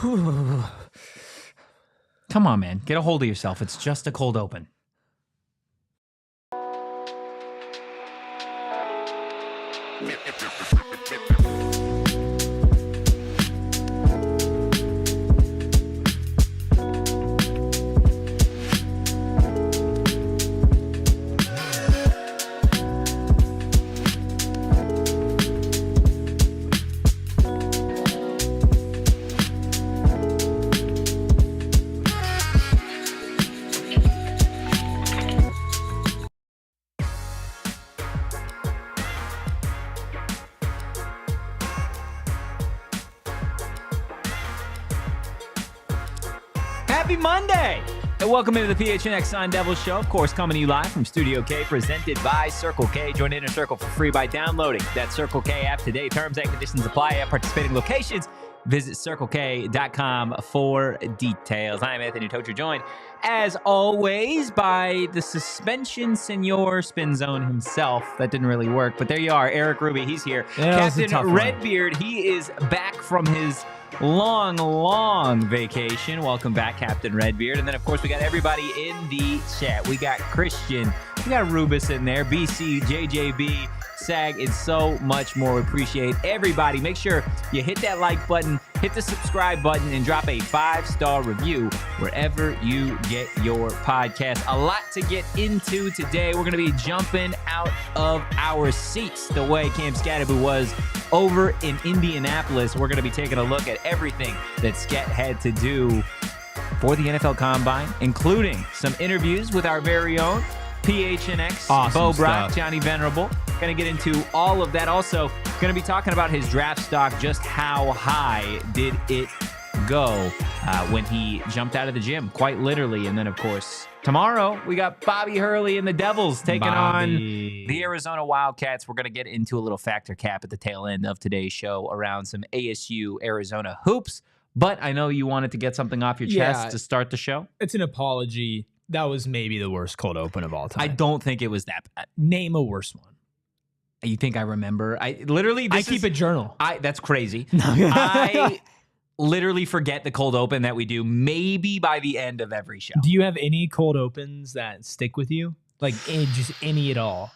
Come on, man. Get a hold of yourself. It's just a cold open. Happy Monday! And welcome into the PHNX Sun Devils show. Of course, coming to you live from Studio K, presented by Circle K. Join Inner Circle for free by downloading that Circle K app today. Terms and conditions apply at participating locations. Visit CircleK.com for details. I am Anthony Totri, joined, as always, by the suspension senor spin zone himself. That didn't really work, but there you are. Erik Ruby, he's here. Yeah, Captain Redbeard, he is back from his long vacation. Welcome back, Captain Redbeard. And then, of course, we got everybody in the chat. We got Christian, we got Rubus in there, BC, JJB, SAG, and so much more. We appreciate everybody. Make sure you hit that like button, hit the subscribe button, and drop a 5-star review wherever you get your podcast. A lot to get into today. We're going to be jumping out of our seats the way Cam Skattebo was over in Indianapolis. We're going to be taking a look at everything that Skat had to do for the NFL Combine, including some interviews with our very own PHNX, awesome Bo Brock, stuff. Johnny Venerable. Going to get into all of that. Also, going to be talking about his draft stock, just how high did it go when he jumped out of the gym, quite literally. And then, of course, tomorrow, we got Bobby Hurley and the Devils taking on the Arizona Wildcats. We're going to get into a little factor cap at the tail end of today's show around some ASU Arizona hoops. But I know you wanted to get something off your chest to start the show. It's an apology. That was maybe the worst cold open of all time. I don't think it was that bad. Name a worse one. You think I remember? I literally... I keep a journal. That's crazy. I literally forget the cold open that we do maybe by the end of every show. Do you have any cold opens that stick with you? Like just any at all?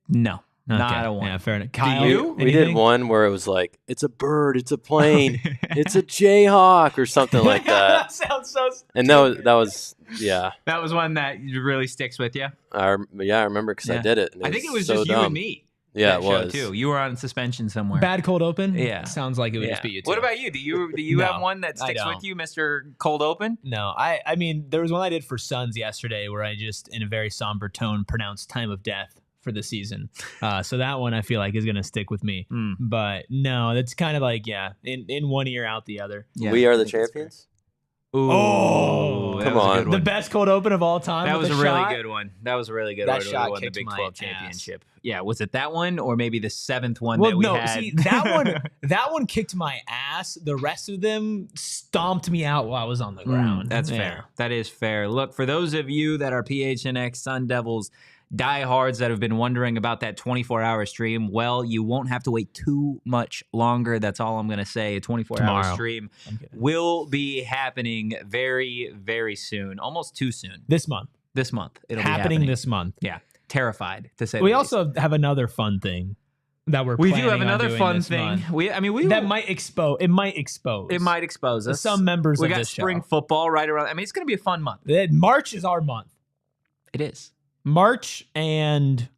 No. Okay. Not a one. Yeah, fair enough. Kyle, you? We did one where it was like, it's a bird, it's a plane, it's a Jayhawk or something like that. That sounds so stupid. And that was yeah. That was one that really sticks with you. I remember because I did it. And I think it was so just dumb. you and me. Yeah, that it show was. too. You were on suspension somewhere. Bad cold open? Yeah. Sounds like it would just be you two. What about you? Do you No, have one that I sticks don't. with you, Mr. Cold Open? No, I mean, there was one I did for Suns yesterday where I just, in a very somber tone, pronounced time of death for the season. So that one I feel like is going to stick with me. But no, that's kind of like, in one ear, out the other. Yeah, We are I the think that's champions. Oh, that come was a on. good The one. best cold open of all time. That with was a a really shot. good one. That was a really good That one. shot We won the kicked Big my 12 ass. championship. Yeah, was it that one or maybe the seventh one Well, that we no, had? see that one kicked my ass. The rest of them stomped me out while I was on the ground. That's Yeah. fair. That is fair. Look, for those of you that are PHNX Sun Devils diehards that have been wondering about that 24-hour stream, well, you won't have to wait too much longer. That's all I'm going to say. A 24-hour Tomorrow. stream I'm kidding. will be happening very, very soon. Almost too soon. This month. This month. It'll be happening this month. Yeah. Terrified, to say We the least. also have another fun thing that we're We planning do have on another doing fun this thing. month. We That might expose. It might expose. It might expose us. some members We of got this spring show. football right around. I mean, it's going to be a fun month. March is our month. It is. March and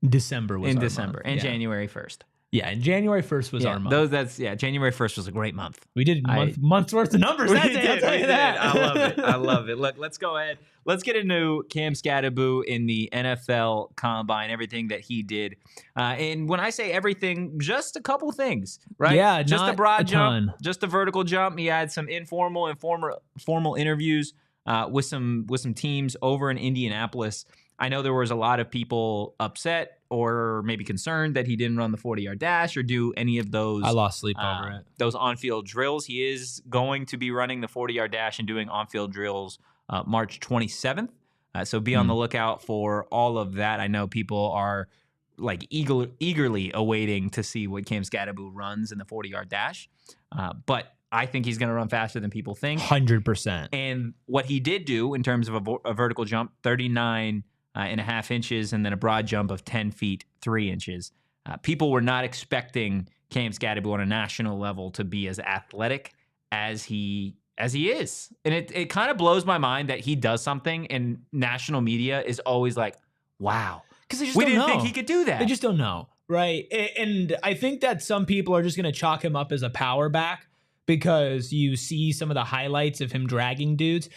December was In our December. month. And Yeah. January 1st. Yeah, and January 1st was our month. January 1st was a great month. We did month's worth of numbers We that day, I'll did, tell we you did. that. I love it. I love it. Look, let's go ahead. Let's get into Cam Skattebo in the NFL Combine, everything that he did. And when I say everything, just a couple things, right? Yeah, just not a broad a jump, ton. just a vertical jump. He had some informal and formal interviews with some teams over in Indianapolis. I know there was a lot of people upset or maybe concerned that he didn't run the 40-yard dash or do any of those. I lost sleep over it. Those on-field drills. He is going to be running the 40-yard dash and doing on-field drills March 27th. So be on the lookout for all of that. I know people are like eagerly awaiting to see what Cam Skattebo runs in the 40-yard dash. But I think he's going to run faster than people think. 100%. And what he did do in terms of a vertical jump, 39.5 inches, and then a broad jump of 10 feet, 3 inches. People were not expecting Cam Skattebo on a national level to be as athletic as he is. And it kind of blows my mind that he does something and national media is always like, wow. Because they just we don't didn't know. think he could do that. They just don't know, right? And I think that some people are just going to chalk him up as a power back because you see some of the highlights of him dragging dudes.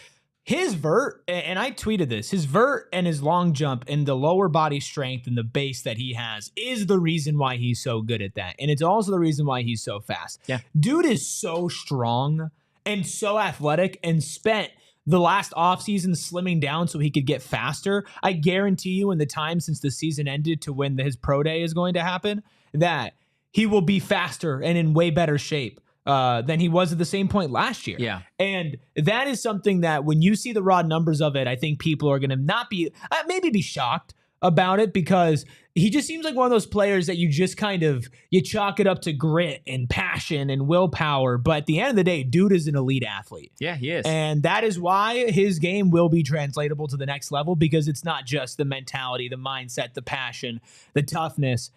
His vert, and I tweeted this, his vert and his long jump and the lower body strength and the base that he has is the reason why he's so good at that. And it's also the reason why he's so fast. Yeah. Dude is so strong and so athletic and spent the last offseason slimming down so he could get faster. I guarantee you in the time since the season ended to when his pro day is going to happen, that he will be faster and in way better shape than he was at the same point last year. Yeah. And that is something that when you see the raw numbers of it, I think people are going to not be, maybe be shocked about it because he just seems like one of those players that you just kind of, you chalk it up to grit and passion and willpower. But at the end of the day, dude is an elite athlete. Yeah, he is. And that is why his game will be translatable to the next level because it's not just the mentality, the mindset, the passion, the toughness.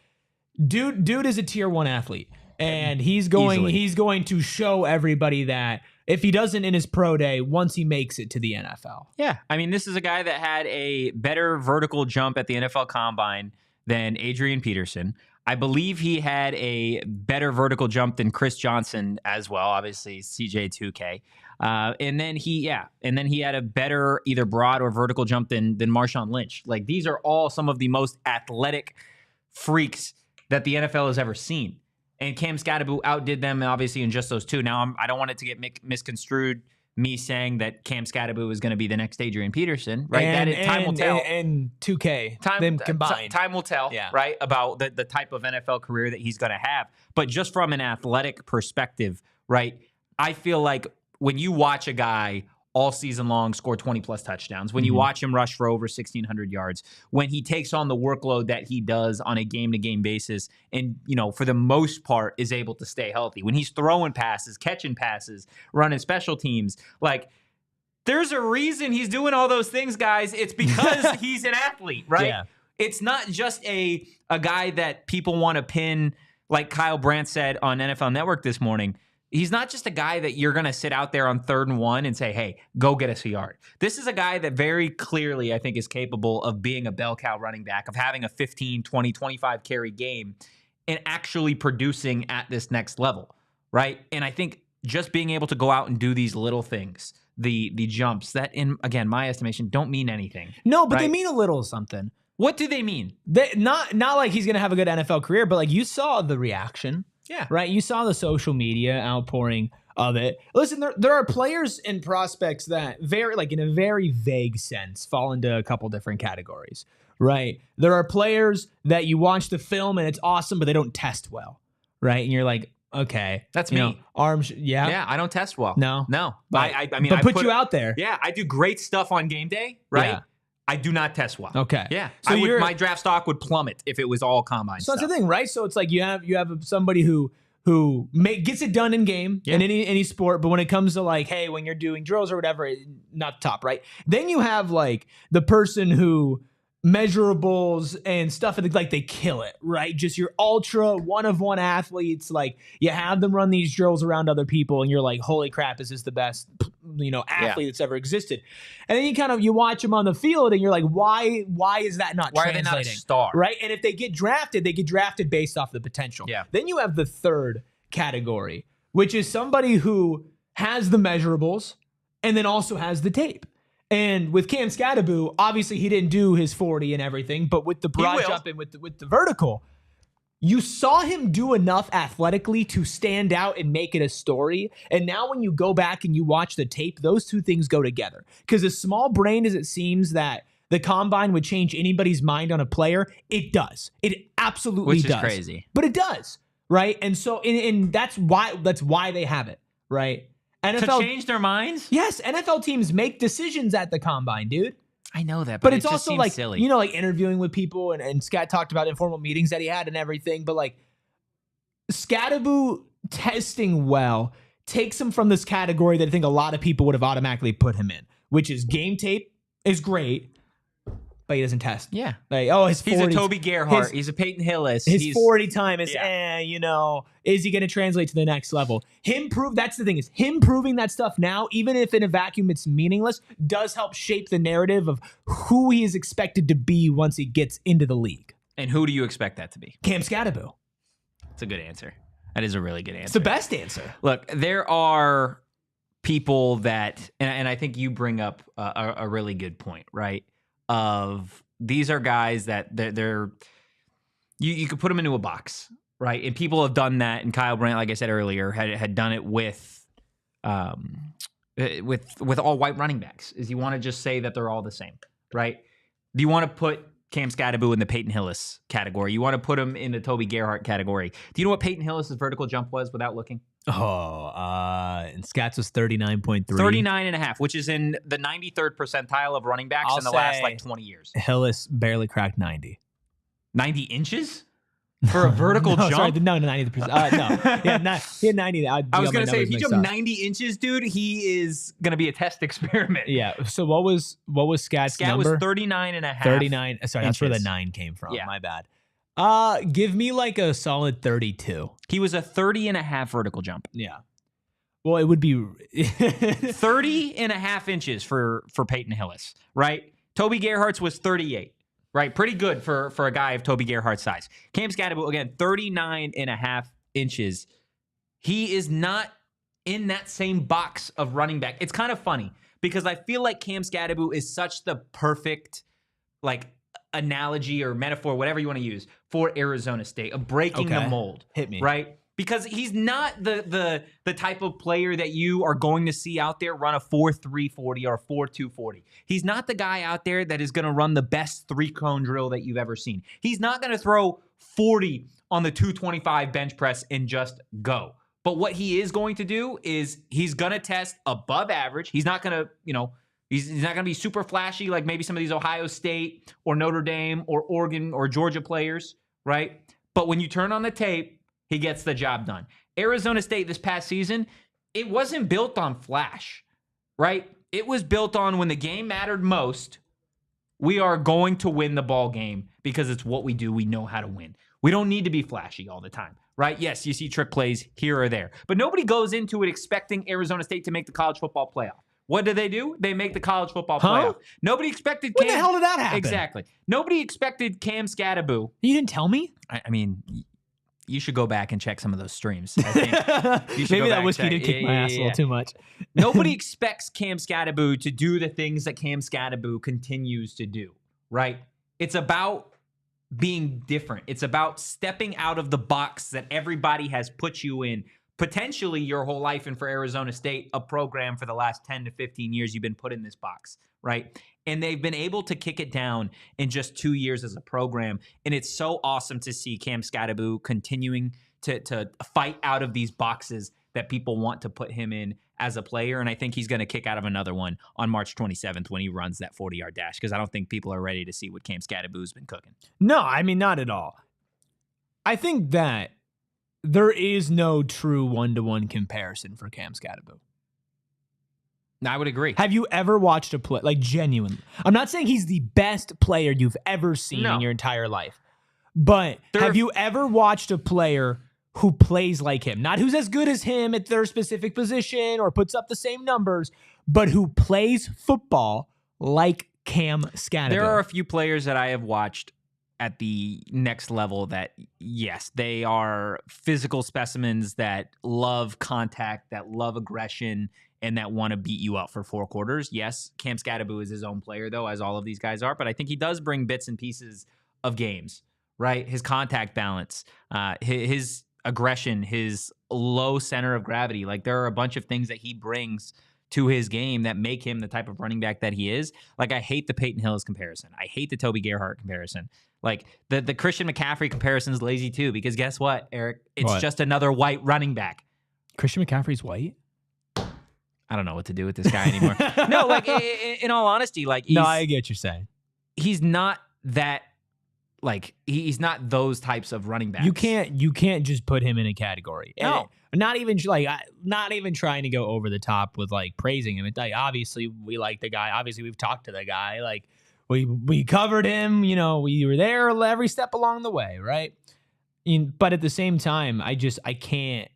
Dude is a tier 1 athlete. And he's going to show everybody that if he doesn't in his pro day, once he makes it to the NFL. Yeah. I mean, this is a guy that had a better vertical jump at the NFL Combine than Adrian Peterson. I believe he had a better vertical jump than Chris Johnson as well, obviously CJ2K. And then he had a better either broad or vertical jump than Marshawn Lynch. Like, these are all some of the most athletic freaks that the NFL has ever seen. And Cam Skattebo outdid them, obviously, in just those two. Now, I don't want it to get misconstrued, me saying that Cam Skattebo is going to be the next Adrian Peterson, right? Time will tell. And 2K, them combined. Time will tell, right, about the type of NFL career that he's going to have. But just from an athletic perspective, right, I feel like when you watch a guy all season long score 20-plus touchdowns, when you watch him rush for over 1,600 yards, when he takes on the workload that he does on a game-to-game basis and, for the most part is able to stay healthy, when he's throwing passes, catching passes, running special teams, like, there's a reason he's doing all those things, guys. It's because he's an athlete, right? Yeah. It's not just a guy that people want to pin, like Kyle Brandt said on NFL Network this morning. He's not just a guy that you're going to sit out there on 3rd and 1 and say, hey, go get us a yard. This is a guy that very clearly, I think, is capable of being a bell cow running back, of having a 15, 20, 25 carry game and actually producing at this next level, right? And I think just being able to go out and do these little things, the jumps that, in again, my estimation, don't mean anything. No, but right? they mean a little something. What do they mean? Not like he's going to have a good NFL career, but like you saw the reaction. Yeah. Right. You saw the social media outpouring of it. Listen, there are players and prospects that in a very vague sense fall into a couple different categories. Right. There are players that you watch the film and it's awesome, but they don't test well. Right. And you're like, okay, that's me. Arms. Yeah. Yeah. I don't test well. No. But I mean, but put you out there. Yeah. I do great stuff on game day. Right. Yeah. I do not test well. Okay. Yeah. So my draft stock would plummet if it was all combine So stuff. that's the thing, right? So it's like you have somebody who gets it done in game in any sport, but when it comes to like, hey, when you're doing drills or whatever, not the top, right? Then you have like the person who measurables and stuff, and like they kill it, right? Just your ultra one-of-one athletes, like you have them run these drills around other people, and you're like, holy crap, is this the best athlete that's ever existed? And then you watch them on the field, and you're like, why is that not translating? Why are they not a star? Right? And if they get drafted, they get drafted based off the potential. Yeah. Then you have the third category, which is somebody who has the measurables and then also has the tape. And with Cam Skattebo, obviously he didn't do his 40 and everything, but with the broad jump and with the vertical, you saw him do enough athletically to stand out and make it a story. And now when you go back and you watch the tape, those two things go together. Because as small brained as it seems that the combine would change anybody's mind on a player, it does. It absolutely does. Which is crazy. But it does, right? And so and that's why they have it, right? NFL, to change their minds? Yes, NFL teams make decisions at the combine, dude. I know that, but it it's just also seems like silly. like interviewing with people, and Scat talked about informal meetings that he had and everything. But like Skattebo testing well takes him from this category that I think a lot of people would have automatically put him in, which is game tape is great, but he doesn't test. Yeah. Like, his 40, he's a Toby Gerhardt. He's a Peyton Hillis. His 40 time is, is he going to translate to the next level? That's the thing, is him proving that stuff now, even if in a vacuum it's meaningless, does help shape the narrative of who he is expected to be once he gets into the league. And who do you expect that to be? Cam Skattebo. That's a good answer. That is a really good answer. It's the best answer. Look, there are people that, and I think you bring up a really good point, right? Of these are guys that they're you could put them into a box, right? And people have done that. And Kyle Brandt, like I said earlier, had done it with all white running backs. Is you want to just say that they're all the same, right? Do you want to put Cam Skattebo in the Peyton Hillis category? You want to put him in the Toby Gerhardt category? Do you know what Peyton Hillis' vertical jump was without looking? And Scats was 39.3. 39.5, which is in the 93rd percentile of running backs in the last 20 years. Hillis barely cracked 90. 90 inches? For a vertical jump? Sorry, no, 90%. No, he had 90. I was going to say, if he jumped 90 inches, dude, he is going to give a test experiment. Yeah. So what was Scat's number? Was 39.5. 39. Sorry, inches. That's where the 9 came from. Yeah. My bad. Give me like a solid 32. He was a 30.5 vertical jump. Yeah. Well, it would be 30.5 inches for Peyton Hillis, right? Toby Gerhardt's was 38. Right, pretty good for a guy of Toby Gerhardt's size. Cam Skattebo, again, 39.5 inches. He is not in that same box of running back. It's kind of funny because I feel like Cam Skattebo is such the perfect analogy or metaphor, whatever you want to use, for Arizona State, of breaking the mold. Hit me. Right? Because he's not the type of player that you are going to see out there run a 4.3 40 or a 4.2 40. He's not the guy out there that is going to run the best 3-cone drill that you've ever seen. He's not going to throw 40 on the 225 bench press and just go. But what he is going to do is he's going to test above average. He's not going to, he's not going to be super flashy like maybe some of these Ohio State or Notre Dame or Oregon or Georgia players, right? But when you turn on the tape, he gets the job done. Arizona State this past season, it wasn't built on flash, right? It was built on when the game mattered most, we are going to win the ball game because it's what we do. We know how to win. We don't need to be flashy all the time, right? Yes, you see trick plays here or there, but nobody goes into it expecting Arizona State to make the college football playoff. What do? They make the college football playoff. Nobody expected When the hell did that happen? Exactly. Nobody expected Cam Skattebo. You didn't tell me? I mean, you should go back and check some of those streams. I think you should maybe that whiskey did kick my ass a little too much. Nobody expects Cam Skattebo to do the things that Cam Skattebo continues to do, right? It's about being different. It's about stepping out of the box that everybody has put you in, potentially your whole life, and for Arizona State, a program for the last 10 to 15 years you've been put in this box, right? And they've been able to kick it down in just 2 years as a program. And it's so awesome to see Cam Skattebo continuing to fight out of these boxes that people want to put him in as a player. And I think he's going to kick out of another one on March 27th when he runs that 40-yard dash, because I don't think people are ready to see what Cam Skattebo's been cooking. No, I mean, not at all. I think that there is no true one-to-one comparison for Cam Skattebo. I would agree. Have you ever watched a play, like genuinely? I'm not saying he's the best player you've ever seen in your entire life, but have you ever watched a player who plays like him? Not who's as good as him at their specific position or puts up the same numbers, but who plays football like Cam Skattebo. There are a few players that I have watched at the next level that, yes, they are physical specimens that love contact, that love aggression, and that want to beat you up for 4 quarters. Yes, Cam Skattebo is his own player, though, as all of these guys are, but I think he does bring bits and pieces of games, right? His contact balance, his aggression, his low center of gravity. Like, there are a bunch of things that he brings to his game that make him the type of running back that he is. Like, I hate the Peyton Hillis comparison. I hate the Toby Gerhardt comparison. Like, the Christian McCaffrey comparison is lazy, too, because guess what, Eric? It's just another white running back. Christian McCaffrey's white? I don't know what to do with this guy anymore. No, like, in all honesty, like, no, I get what you're saying. He's not that, like he's not those types of running backs. You can't just put him in a category. No. And not even trying to go over the top with like praising him. It's like, obviously we like the guy. Obviously we've talked to the guy. Like we covered him. You know, we were there every step along the way, right? But at the same time, I can't.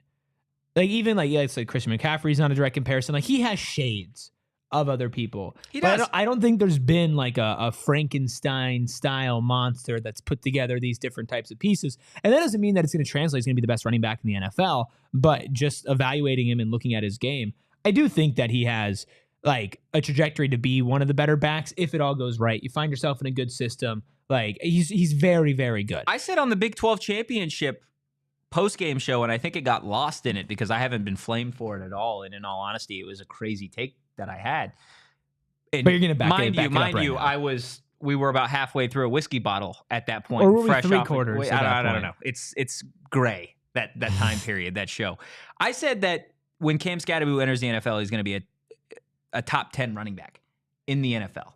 Like, even like, yeah, it's like Christian McCaffrey's not a direct comparison. Like, he has shades of other people. He does. But I don't think there's been like a Frankenstein style monster that's put together these different types of pieces. And that doesn't mean that it's going to translate. He's going to be the best running back in the NFL. But just evaluating him and looking at his game, I do think that he has like a trajectory to be one of the better backs if it all goes right. You find yourself in a good system. Like, he's very, very good. I said on the Big 12 championship post-game show, and I think it got lost in it because I haven't been flamed for it at all. And in all honesty, it was a crazy take that I had. And but you're gonna back mind it you, now. we were about halfway through a whiskey bottle at that point. Or were we fresh three off quarters at I that don't know. It's gray that time period, that show. I said that when Cam Skattebo enters the NFL, he's going to be a top 10 running back in the NFL.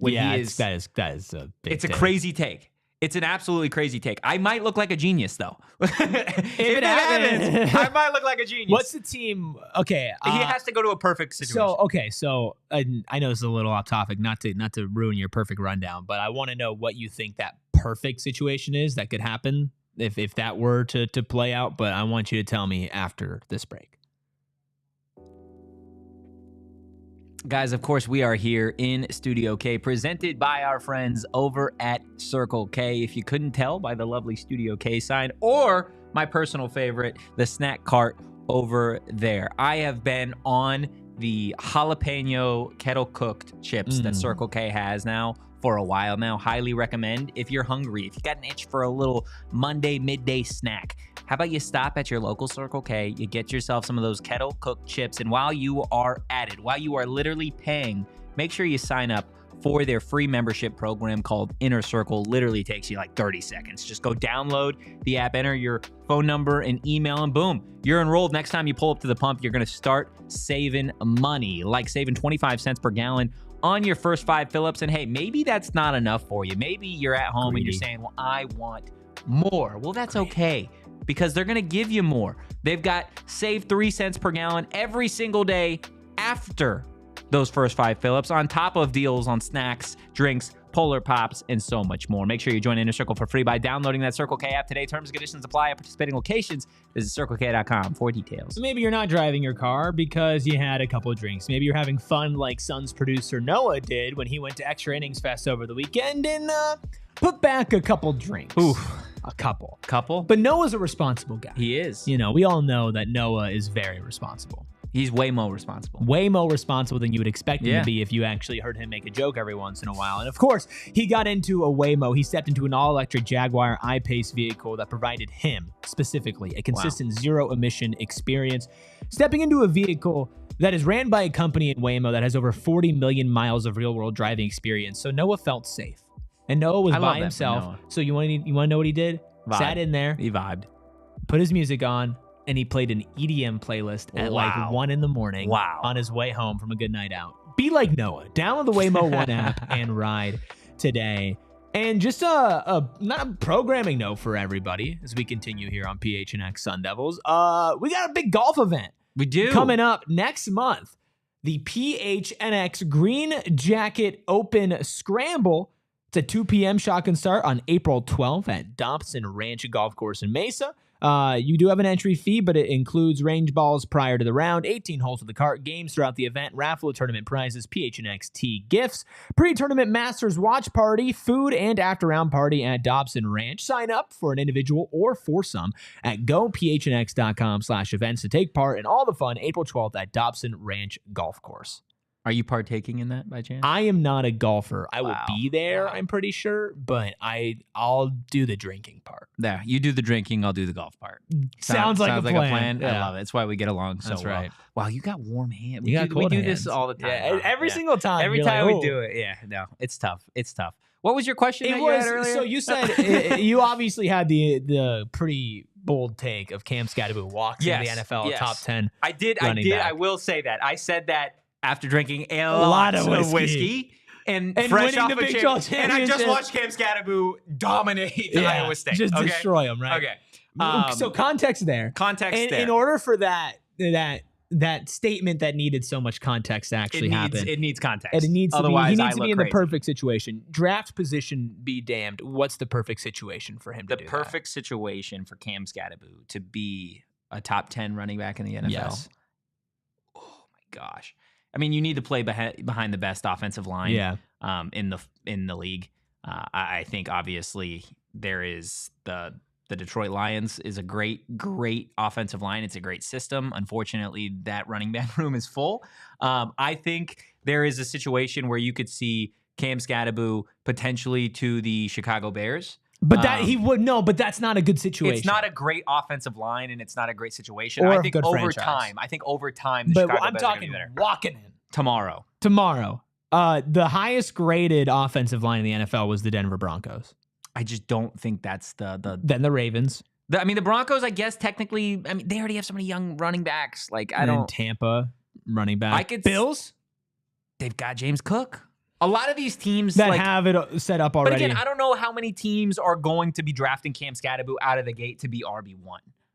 That is a big It's a take. crazy take. It's an absolutely crazy take. I might look like a genius, though. if it happens, I might look like a genius. What's the team? Okay, he has to go to a perfect situation. So I know this is a little off topic, not to ruin your perfect rundown, but I want to know what you think that perfect situation is that could happen if that were to play out. But I want you to tell me after this break. Guys, of course, we are here in Studio K, presented by our friends over at Circle K. If you couldn't tell by the lovely Studio K sign, or my personal favorite, the snack cart over there. I have been on the jalapeno kettle cooked chips that Circle K has now for a while now. Highly recommend if you're hungry, if you got an itch for a little Monday midday snack. How about you stop at your local Circle K, you get yourself some of those kettle cooked chips, and while you are at it, while you are literally paying, make sure you sign up for their free membership program called Inner Circle. Literally takes you like 30 seconds. Just go download the app, enter your phone number and email, and boom, you're enrolled. Next time you pull up to the pump, you're going to start saving money, like saving 25 cents per gallon on your first 5 fill-ups. And hey, maybe that's not enough for you. Maybe you're at home and you're saying, well, I want more. Well, that's okay, because they're going to give you more. They've got save 3 cents per gallon every single day after those first 5 fill-ups, on top of deals on snacks, drinks, Polar Pops, and so much more. Make sure you join Inner Circle for free by downloading that Circle K app today. Terms and conditions apply at participating locations. Visit CircleK.com for details. Maybe you're not driving your car because you had a couple of drinks. Maybe you're having fun like Suns producer Noah did when he went to Extra Innings Fest over the weekend and put back a couple drinks. Oof. A couple. Couple? But Noah's a responsible guy. He is. You know, we all know that Noah is very responsible. He's way more responsible. Way more responsible than you would expect him to be if you actually heard him make a joke every once in a while. And of course, he got into a Waymo. He stepped into an all-electric Jaguar I-Pace vehicle that provided him, specifically, a consistent zero-emission experience. Stepping into a vehicle that is ran by a company in Waymo that has over 40 million miles of real-world driving experience. So Noah felt safe. And Noah was by himself. So you want to know what he did? Vibe. Sat in there. He vibed. Put his music on. And he played an EDM playlist at like 1 a.m. on his way home from a good night out. Be like Noah. Download the Waymo One app and ride today. And just not a programming note for everybody as we continue here on PHNX Sun Devils. We got a big golf event. We do. Coming up next month. The PHNX Green Jacket Open Scramble. It's a 2 p.m. shotgun start on April 12th at Dobson Ranch Golf Course in Mesa. You do have an entry fee, but it includes range balls prior to the round, 18 holes of the cart, games throughout the event, raffle of tournament prizes, PHNX tee gifts, pre-tournament Masters watch party, food, and after-round party at Dobson Ranch. Sign up for an individual or foursome at gophnx.com/events to take part in all the fun April 12th at Dobson Ranch Golf Course. Are you partaking in that by chance? I am not a golfer. I will be there, I'm pretty sure, but I'll do the drinking part. Yeah, you do the drinking, I'll do the golf part. Sounds like a plan. I love it. That's why we get along so That's right. well. Wow, you got warm hands. We do hands. this all the time. Yeah, every single time. Every you're time like, we do it. Yeah, no, it's tough. It's tough. What was your question that you had earlier? So you said you obviously had the pretty bold take of Cam Skattebo walks in the NFL top 10. I did. Back. I will say that. I said that after drinking a lot of whiskey. and And fresh winning off the a Big champ- 12 And I just championship. watched Cam Skattebo dominate Iowa State. Just okay? destroy them, right? Okay. So context there. Context there. In order for that statement that needed so much context to actually happen. It needs context. And it needs Otherwise, he I needs to look be in crazy. the perfect situation. Draft position be damned. What's the perfect situation for him to do The perfect situation for Cam Skattebo to be a top 10 running back in the NFL. Yes. Oh my gosh. I mean, you need to play behind the best offensive line in the league. I think obviously there is the Detroit Lions is a great offensive line. It's a great system. Unfortunately, that running back room is full. I think there is a situation where you could see Cam Skattebo potentially to the Chicago Bears. But but that's not a good situation. It's not a great offensive line, and it's not a great situation. Or I a think good over franchise. time, the But Chicago I'm Bears are gonna talking be better. walking in Tomorrow. The highest graded offensive line in the NFL was the Denver Broncos. I just don't think that's the Then the Ravens. the Broncos, I guess technically, they already have so many young running backs. Like I And then don't. Tampa running back. Bills. They've got James Cook. A lot of these teams that have it set up already. But again, I don't know how many teams are going to be drafting Cam Skattebo out of the gate to be RB1.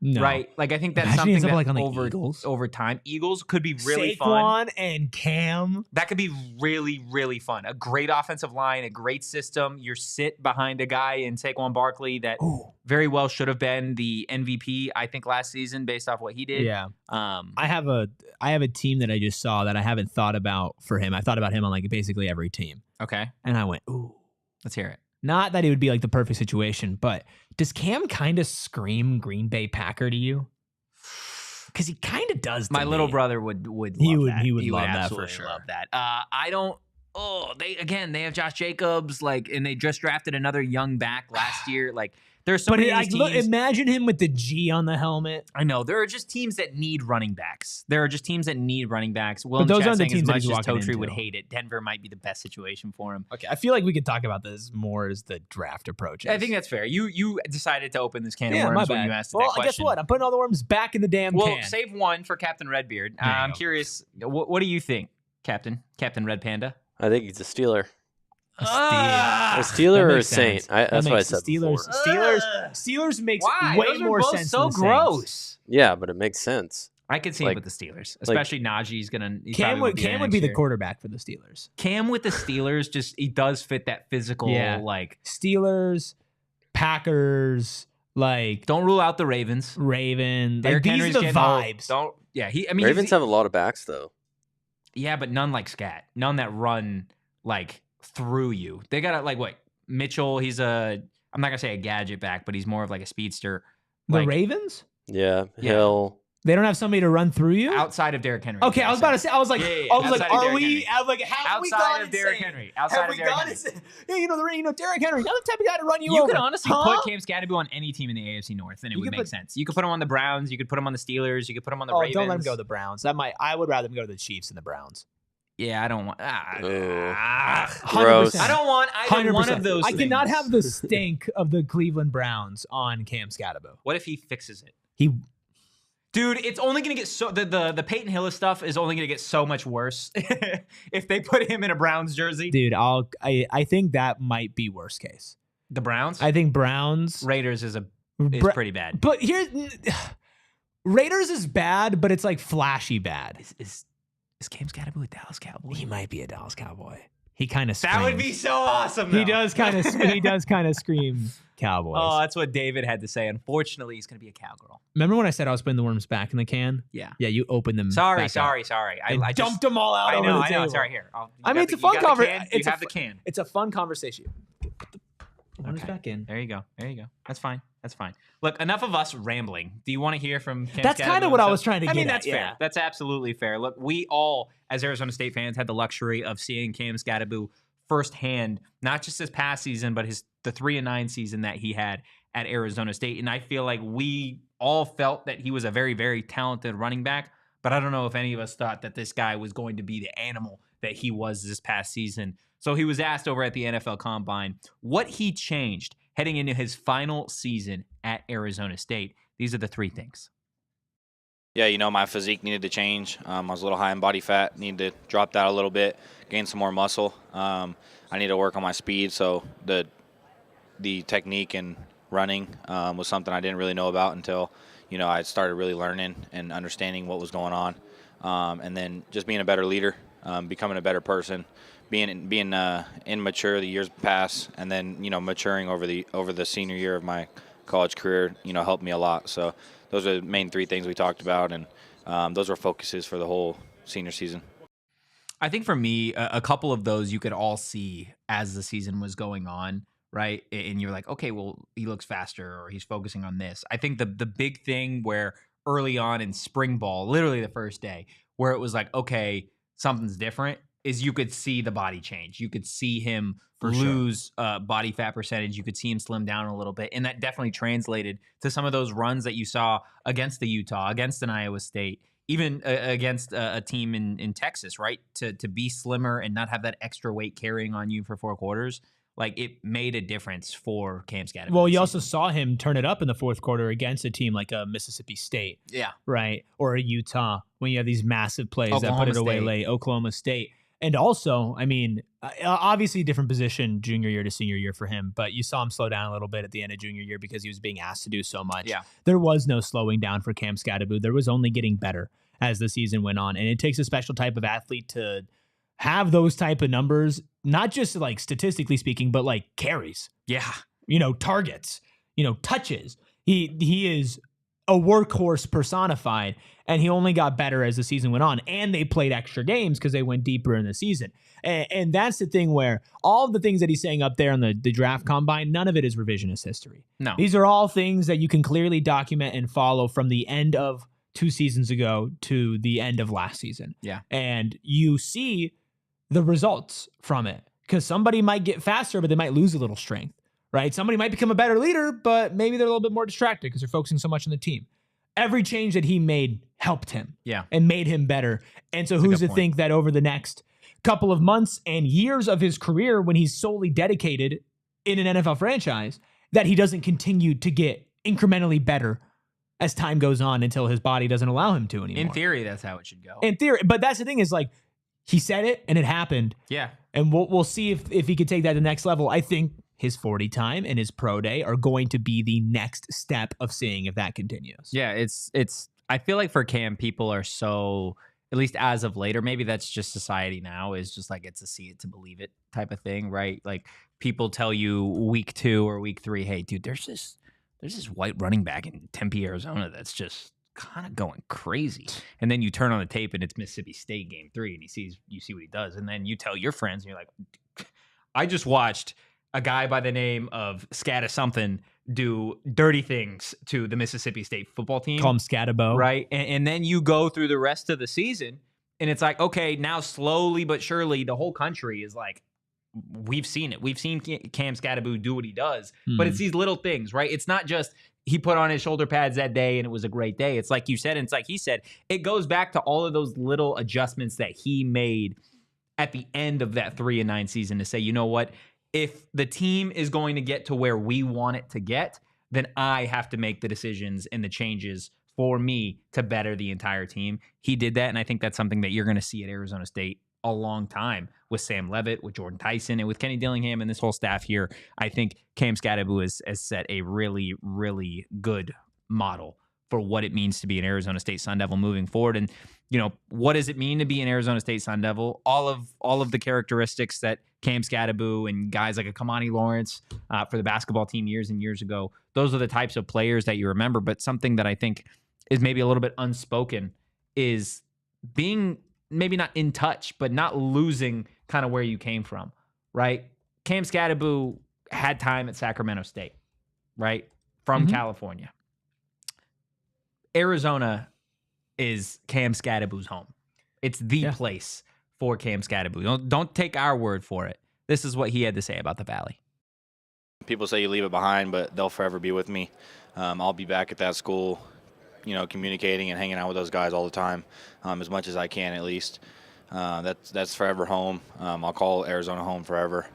No. Right? Like I think that's Imagine he ends something up, that like, on the Eagles. over time, Eagles could be really Saquon fun. and Cam. That could be really, really fun. A great offensive line, a great system. You're sit behind a guy in Saquon Barkley that very well should have been the MVP, I think, last season based off what he did. Yeah. I have a team that I just saw that I haven't thought about for him. I thought about him on like basically every team. Okay. And I went, ooh. Let's hear it. Not that it would be like the perfect situation, but does Cam kind of scream Green Bay Packer to you? Because he kind of does. My little brother would love that. He would love that absolutely for sure. love that. I don't. Oh, they have Josh Jacobs, and they just drafted another young back last year. Like there's so many teams. Imagine him with the G on the helmet. I know there are just teams that need running backs. Will But in those the chat aren't the saying teams as that much he's as walking Totri into. would hate it. Denver might be the best situation for him. Okay, I feel like we could talk about this more as the draft approaches. I think that's fair. You decided to open this can yeah, of my worms bad. when you asked Well, that question. guess what? I'm putting all the worms back in the damn can. Well, save one for Captain Redbeard. There you I'm go. curious. What do you think, Captain Red Panda? I think he's a Steeler. A A That Steeler or a makes sense. Saint? That's what I makes said Steelers. before. Steelers makes Why? way Those are more both sense. so than the gross. Saints. Yeah, but it makes sense. I could see him Like- with the Steelers, especially Najee's gonna. Cam would be the quarterback for the Steelers. Cam with the Steelers, he does fit that physical. Yeah. Like, Steelers, Packers, like don't rule out the Ravens. Ravens. Derrick Like, these Henry's are the getting old. vibes. Don't. Yeah, Ravens have a lot of backs though. Yeah, but none like Scat. None that run like through you. They got Mitchell. I'm not gonna say a gadget back, but he's more of like a speedster. The Like, Ravens? Yeah, Yeah. Hill. They don't have somebody to run through you? outside of Derrick Henry. Okay, I was about to say. I was like, Yeah, are outside of we? Derrick I was like, have we outside gone of Derrick insane? Henry. Outside Have of we Derrick gone Henry. insane? Yeah, Derrick Henry, not the type of guy to run you You over. could honestly Huh? put Cam Skattebo on any team in the AFC North, and it You would could make put- sense. You could put him on the Browns. You could put him on the Steelers. You could put him on the Ravens. Don't let him go to the Browns. I would rather him go to the Chiefs than the Browns. Yeah, I don't want. Gross. 100%. I don't want either one 100%. of those. I cannot things. have the stink of the Cleveland Browns on Cam Skattebo. What if he fixes it? Dude, Dude, it's only gonna get so the Peyton Hillis stuff is only gonna get so much worse if they put him in a Browns jersey. I think that might be worst case. The Browns, I think Browns Raiders is pretty bad. But Raiders is bad, but it's like flashy bad. Is Cam Skattebo a Dallas Cowboy? He might be a Dallas Cowboy. He kind of That would be so awesome. He though. does kind of scream Cowboys. Oh, that's what David had to say. Unfortunately, he's gonna be a cowgirl. Remember when I said I was putting the worms back in the can? Yeah. Yeah, you opened them. Sorry. back up. I dumped them all out. I over know. the I know. table. Sorry, here. It's a fun conversation. You have the can. It's a fun conversation. Worms Okay. back in. There you go. That's fine. Look, enough of us rambling. Do you want to hear from Cam That's Skattebo kind of what I himself? was trying to get I mean, at, that's fair. yeah. That's absolutely fair. Look, we all, as Arizona State fans, had the luxury of seeing Cam Skattebo firsthand, not just this past season, but the 3-9 season that he had at Arizona State. And I feel like we all felt that he was a very, very talented running back. But I don't know if any of us thought that this guy was going to be the animal that he was this past season. So he was asked over at the NFL Combine what he changed heading into his final season at Arizona State. These are the three things. Yeah, my physique needed to change. I was a little high in body fat, needed to drop that a little bit, gain some more muscle. I need to work on my speed, so the technique and running was something I didn't really know about until, I started really learning and understanding what was going on. And then just being a better leader, becoming a better person, being immature the years pass, and then, maturing over the senior year of my college career, helped me a lot. So those are the main three things we talked about, and those were focuses for the whole senior season. I think for me, a couple of those you could all see as the season was going on, right? And you're like, okay, well, he looks faster, or he's focusing on this. I think the big thing where early on in spring ball, literally the first day, where it was like, okay, something's different, is you could see the body change. You could see him lose body fat percentage. You could see him slim down a little bit. And that definitely translated to some of those runs that you saw against the Utah, against an Iowa State, even against a team in Texas, right? To be slimmer and not have that extra weight carrying on you for 4 quarters. Like, it made a difference for Cam Skattebo. Well, you also saw him turn it up in the fourth quarter against a team like a Mississippi State. Yeah. Right? Or a Utah, when you have these massive plays that put it away late. Oklahoma State. And also, I mean, obviously different position junior year to senior year for him, but you saw him slow down a little bit at the end of junior year because he was being asked to do so much. Yeah. There was no slowing down for Cam Skattebo. There was only getting better as the season went on. And it takes a special type of athlete to have those type of numbers, not just like statistically speaking, but like carries. Yeah. Targets, touches. He is a workhorse personified, and he only got better as the season went on. And they played extra games because they went deeper in the season. And that's the thing where all of the things that he's saying up there on the draft combine, none of it is revisionist history. No. These are all things that you can clearly document and follow from the end of 2 seasons ago to the end of last season. Yeah. And you see the results from it, because somebody might get faster, but they might lose a little strength. Right? Somebody might become a better leader, but maybe they're a little bit more distracted because they're focusing so much on the team. Every change that he made helped him. Yeah. And made him better. And so who's to think that over the next couple of months and years of his career, when he's solely dedicated in an NFL franchise, that he doesn't continue to get incrementally better as time goes on until his body doesn't allow him to anymore. In theory, that's how it should go. In theory. But that's the thing, is like, he said it and it happened. Yeah. And we'll see if he could take that to the next level. I think his 40 time and his pro day are going to be the next step of seeing if that continues. Yeah, it's I feel like for Cam, people are so, at least as of later, maybe that's just society now, is just like, it's a see it to believe it type of thing, right? Like, people tell you week 2 or week 3, hey, dude, there's this white running back in Tempe, Arizona that's just kind of going crazy. And then you turn on the tape and it's Mississippi State game 3 and you see what he does. And then you tell your friends and you're like, I just watched a guy by the name of Skattebo do dirty things to the Mississippi State football team. Call him Skattebo. Right. And then you go through the rest of the season and it's like, okay, now slowly but surely the whole country is like, we've seen it. We've seen Cam Skattebo do what he does, but it's these little things, right? It's not just he put on his shoulder pads that day and it was a great day. It's like you said, and it's like he said, it goes back to all of those little adjustments that he made at the end of that 3-9 season to say, you know what? If the team is going to get to where we want it to get, then I have to make the decisions and the changes for me to better the entire team. He did that, and I think that's something that you're going to see at Arizona State a long time with Sam Leavitt, with Jordan Tyson, and with Kenny Dillingham and this whole staff here. I think Cam Skattebo has set a really, really good model for what it means to be an Arizona State Sun Devil moving forward. And, what does it mean to be an Arizona State Sun Devil? All of the characteristics that Cam Skattebo and guys like a Kamani Lawrence for the basketball team years and years ago, those are the types of players that you remember. But something that I think is maybe a little bit unspoken is being maybe not in touch, but not losing kind of where you came from, right? Cam Skattebo had time at Sacramento State, right? From California. Arizona is Cam Skattebo's home. It's the place for Cam Skattebo. Don't take our word for it. This is what he had to say about the Valley. People say you leave it behind, but they'll forever be with me. I'll be back at that school, communicating and hanging out with those guys all the time, as much as I can at least. That's forever home. I'll call Arizona home forever.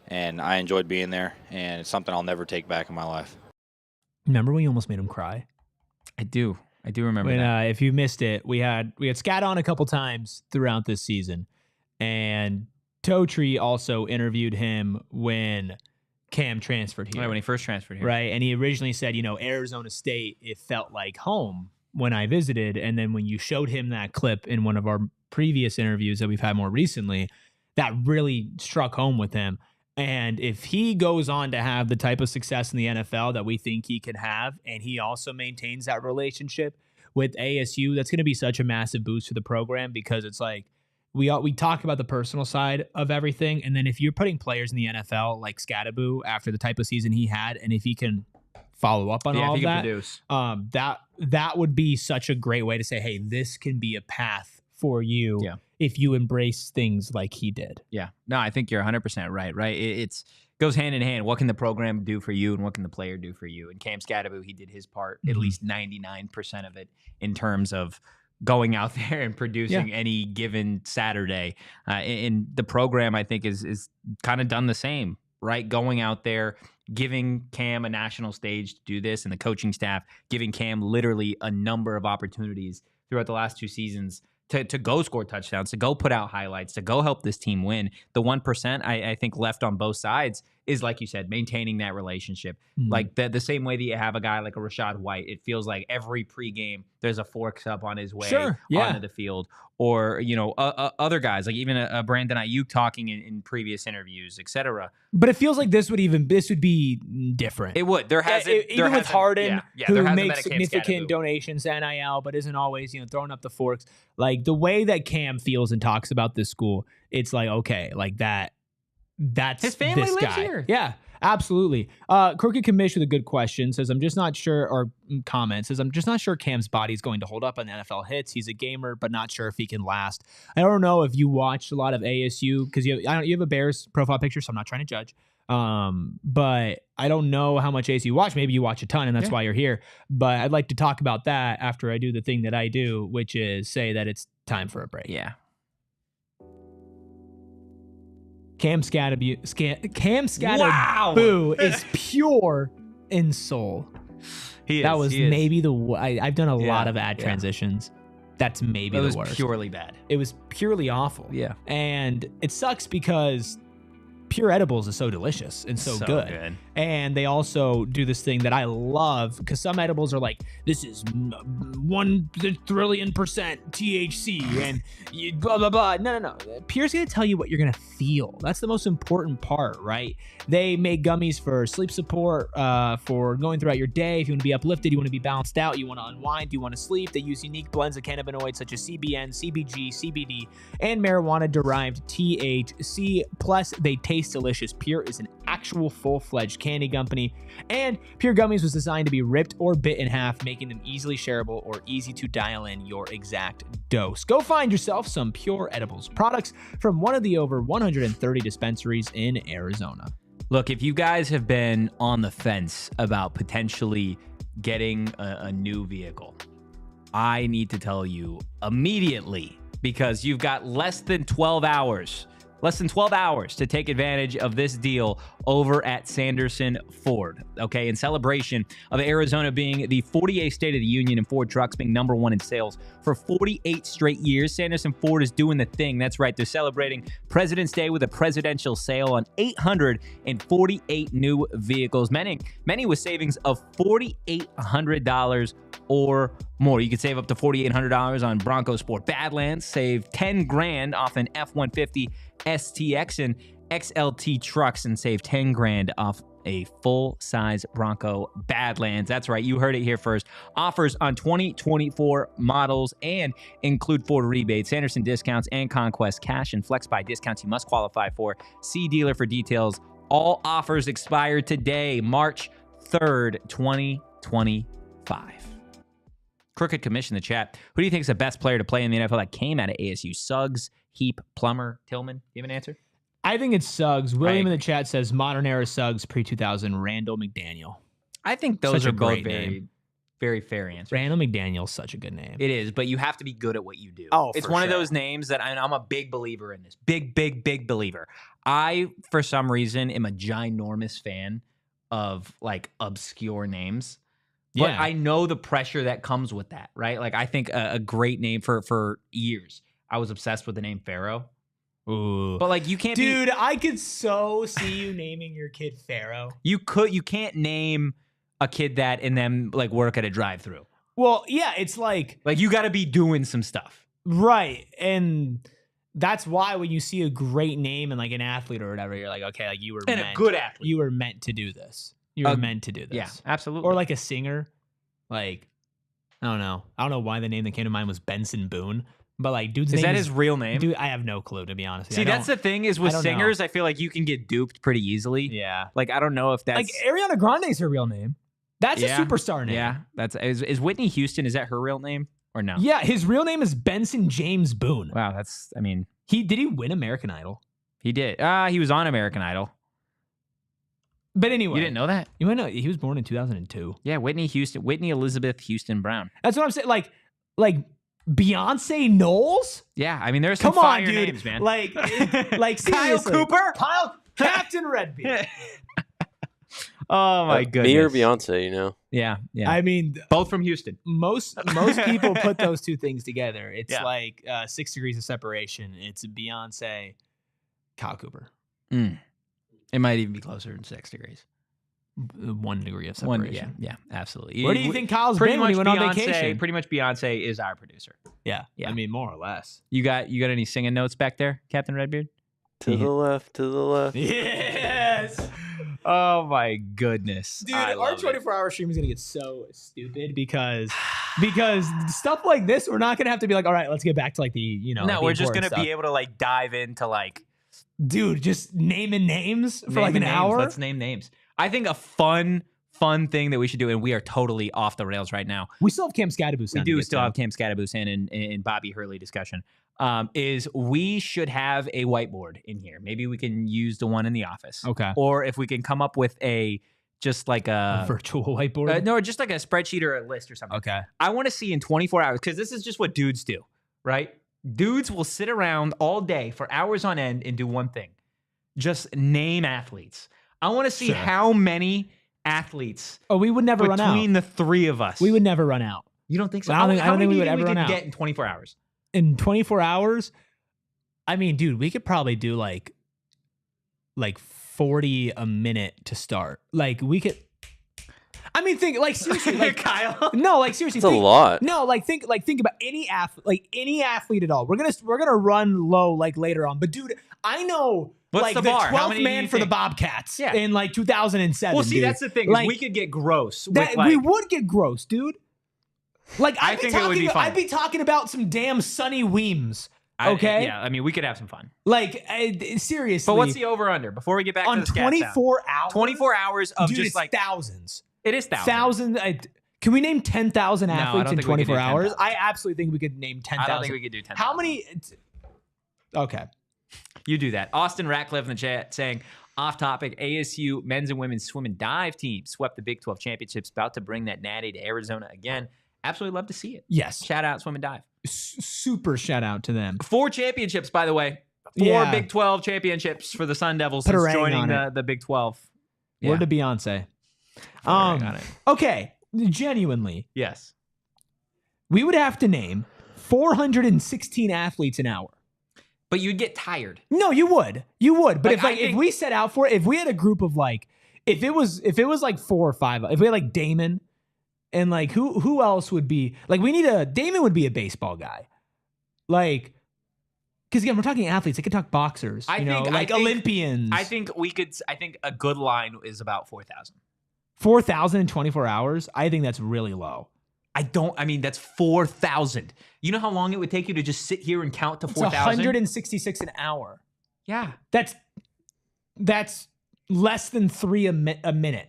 And I enjoyed being there, and it's something I'll never take back in my life. Remember when you almost made him cry? I do. I do remember when that. if you missed it, we had Scat on a couple times throughout this season, and Totri also interviewed him when Cam transferred here. Right, when he first transferred here. Right, and he originally said, Arizona State, it felt like home when I visited, and then when you showed him that clip in one of our previous interviews that we've had more recently, that really struck home with him. And if he goes on to have the type of success in the NFL that we think he can have, and he also maintains that relationship with ASU, that's going to be such a massive boost for the program, because it's like we talk about the personal side of everything. And then if you're putting players in the NFL like Skattebo after the type of season he had, and if he can follow up on all of that, produce. that would be such a great way to say, hey, this can be a path for you. Yeah. If you embrace things like he did. Yeah. No, I think you're 100% right. It goes hand in hand. What can the program do for you and what can the player do for you? And Cam Skattebo, he did his part, at least 99% of it, in terms of going out there and producing any given Saturday. And the program, I think, is kind of done the same, right? Going out there, giving Cam a national stage to do this, and the coaching staff giving Cam literally a number of opportunities throughout the last 2 seasons to go score touchdowns, to go put out highlights, to go help this team win. The 1% I think left on both sides is, like you said, maintaining that relationship. Like the same way that you have a guy like a Rashad White, it feels like every pregame there's a forks up on his way onto the field. Or, other guys, like even a Brandon Ayuk talking in previous interviews, etc. But it feels like this would be different. It would. Even with Harden, who makes significant Skattebo donations to NIL, but isn't always, throwing up the forks. Like the way that Cam feels and talks about this school, it's like, okay, like that's his family this lives guy. here. Yeah, absolutely. Crooked Commish with a good question says, I'm just not sure, or comment says, I'm just not sure Cam's body's going to hold up on the NFL hits. He's a gamer, but not sure if he can last. I don't know if you watched a lot of ASU, because you have a Bears profile picture, so I'm not trying to judge. But I don't know how much ASU you watch. Maybe you watch a ton, and that's why you're here. But I'd like to talk about that after I do the thing that I do, which is say that it's time for a break. Yeah. Cam Skattebo is pure in soul. That was maybe I've done a lot of ad transitions. That's maybe the worst. It was purely bad. It was purely awful. Yeah. And it sucks because Pure Edibles is so delicious and so good. And they also do this thing that I love, because some edibles are like, this is 1 trillion % THC and blah, blah, blah. No. Pure's going to tell you what you're going to feel. That's the most important part, right? They make gummies for sleep support, for going throughout your day. If you want to be uplifted, you want to be balanced out, you want to unwind, you want to sleep. They use unique blends of cannabinoids such as CBN, CBG, CBD, and marijuana-derived THC. Plus, they taste delicious. Pure is an actual full-fledged candy company, and Pure Gummies was designed to be ripped or bit in half, making them easily shareable or easy to dial in your exact dose. Go find yourself some Pure Edibles products from one of the over 130 dispensaries in Arizona. Look, if you guys have been on the fence about potentially getting a new vehicle, I need to tell you immediately, because you've got less than 12 hours to take advantage of this deal over at Sanderson Ford. Okay, in celebration of Arizona being the 48th state of the union and Ford trucks being #1 in sales for 48 straight years, Sanderson Ford is doing the thing. That's right, they're celebrating President's Day with a presidential sale on 848 new vehicles, many with savings of $4,800 or more. You could save up to $4,800 on Bronco Sport Badlands, save $10,000 off an F-150 STX and XLT trucks, and save $10,000 off a full-size Bronco Badlands. That's right, you heard it here first. Offers on 2024 models and include Ford rebates, Sanderson discounts, and Conquest cash and flex buy discounts you must qualify for. See dealer for details. All offers expire today, March 3rd, 2025. Crooked Commish in the chat. Who do you think is the best player to play in the NFL that came out of ASU? Suggs, Heap, Plummer, Tillman? Do you have an answer? I think it's Suggs. William in the chat says modern era Suggs, pre-2000, Randall McDaniel. I think those Such are a both great name. very fair answers. Randall McDaniel's such a good name. It is, but you have to be good at what you do. Oh, it's for one of sure. those names that I'm a big believer in this. Big believer. I, for some reason, am a ginormous fan of like obscure names. But Yeah. I know the pressure that comes with that, right? Like, I think a great name for years. I was obsessed with the name Pharaoh. Ooh. But like, you can't Dude, I could so see you naming your kid Pharaoh. you can't name a kid that and then like work at a drive-through. Well, yeah, it's like You got to be doing some stuff. right. And that's why when you see a great name and like an athlete or whatever, you're like, okay, like you were And meant, a good athlete. You were meant to do this. You were meant to do this. Yeah, absolutely. Or like a singer. Like, I don't know. I don't know why the name that came to mind was Benson Boone. But like, dude's is name that his real name? Dude, I have no clue, to be honest. See, that's the thing is with I don't singers, I feel like you can get duped pretty easily. Yeah. Like, I don't know if that's Like Ariana Grande's her real name. That's Yeah. a superstar name. Yeah, is Whitney Houston? Is that her real name or no? Yeah, his real name is Benson James Boone. Wow, Did he win American Idol? he did. He was on American Idol. But anyway, You didn't know that? You know he was born in 2002. Yeah, Whitney Elizabeth Houston Brown. That's what I'm saying. Like Beyonce Knowles. Yeah, I mean, there's some Come on, fire dude. names, man. Like Kyle seriously. Cooper. Captain Redbeard. Oh my goodness. Me or Beyonce, you know? Yeah. I mean, Both from Houston. most people put those two things together. It's Yeah. like 6 degrees of separation. It's Beyonce, Kyle Cooper. It might even be closer than 6 degrees. 1 degree of separation. Yeah, absolutely. Where do you think Kyle's pretty been much when he went on Beyonce? vacation? Pretty much Beyonce is our producer. Yeah. Yeah. I mean, more or less. You got any singing notes back there, Captain Redbeard? To the left, to the left. Yes. Oh my goodness, Dude, I our love it. 24-hour stream is gonna get so stupid because stuff like this, we're not gonna have to be like, all right, let's get back to like the No, the we're just important gonna be able to like dive into like dude, just naming names for like naming an names. hour. Let's name names. I think a fun thing that we should do, and we are totally off the rails right now. We still have Cam Skattebo. We do still have Cam Skattebo in Bobby Hurley discussion. Is we should have a whiteboard in here. Maybe we can use the one in the office. Okay. Or if we can come up with just like a virtual whiteboard. no, just like a spreadsheet or a list or something. Okay. I want to see in 24 hours, because this is just what dudes do, right? Dudes will sit around all day for hours on end and do one thing. Just name athletes. I want to see how many athletes Oh, we would never run out. between the three of us. We would never run out. You don't think so? I don't think How many we do would you think ever run could out. get in 24 hours? In 24 hours, I mean, dude, we could probably do like 40 a minute to start. Like we could. I mean, think like seriously, like Kyle. no, like seriously, It's a think, lot. No, think about any athlete at all. We're gonna run low like later on. But dude, I know What's like the the bar? How 12th many do man you for the think? Bobcats Yeah. in like 2007. Well, see, dude. that's the thing. Is Like, we could get gross. that with, like, we would get gross, dude. Like I think it would be fun. I'd be talking about some damn Sonny Weems. Okay. Yeah, I mean, we could have some fun. Like seriously. But what's the over under before we get back on to the stats 24 hours? 24 hours of Dude, just it's like thousands. it is thousands. Can we name 10,000 No, I athletes don't in think we could 24 do hours? 10,000. I absolutely think we could name 10,000. I don't think we could do 10. How many? Okay. You do that. Austin Ratcliffe in the chat saying, off topic, ASU men's and women's swim and dive team swept the Big 12 championships, about to bring that natty to Arizona again. Absolutely love to see it. Yes. Shout out swim and dive. Super shout out to them. 4 championships, by the way. 4 Yeah. Big 12 championships for the Sun Devils Put a since ring joining on the Big 12. Word to Beyonce. Put a ring on it. Okay. Genuinely, Yes. we would have to name 416 athletes an hour. But you'd get tired. No, you would. But Like, if we set out for it, if we had a group of like, if it was like 4 or 5, if we had like Damon and like who else would be like, Damon would be a baseball guy. Like, because again, we're talking athletes. I could talk boxers, I think Olympians. I think a good line is about 4,000. 4,000 in 24 hours. I think that's really low. I mean, that's 4,000. You know how long it would take you to just sit here and count to It's 4,000? 166 an hour. Yeah. That's less than 3 a minute.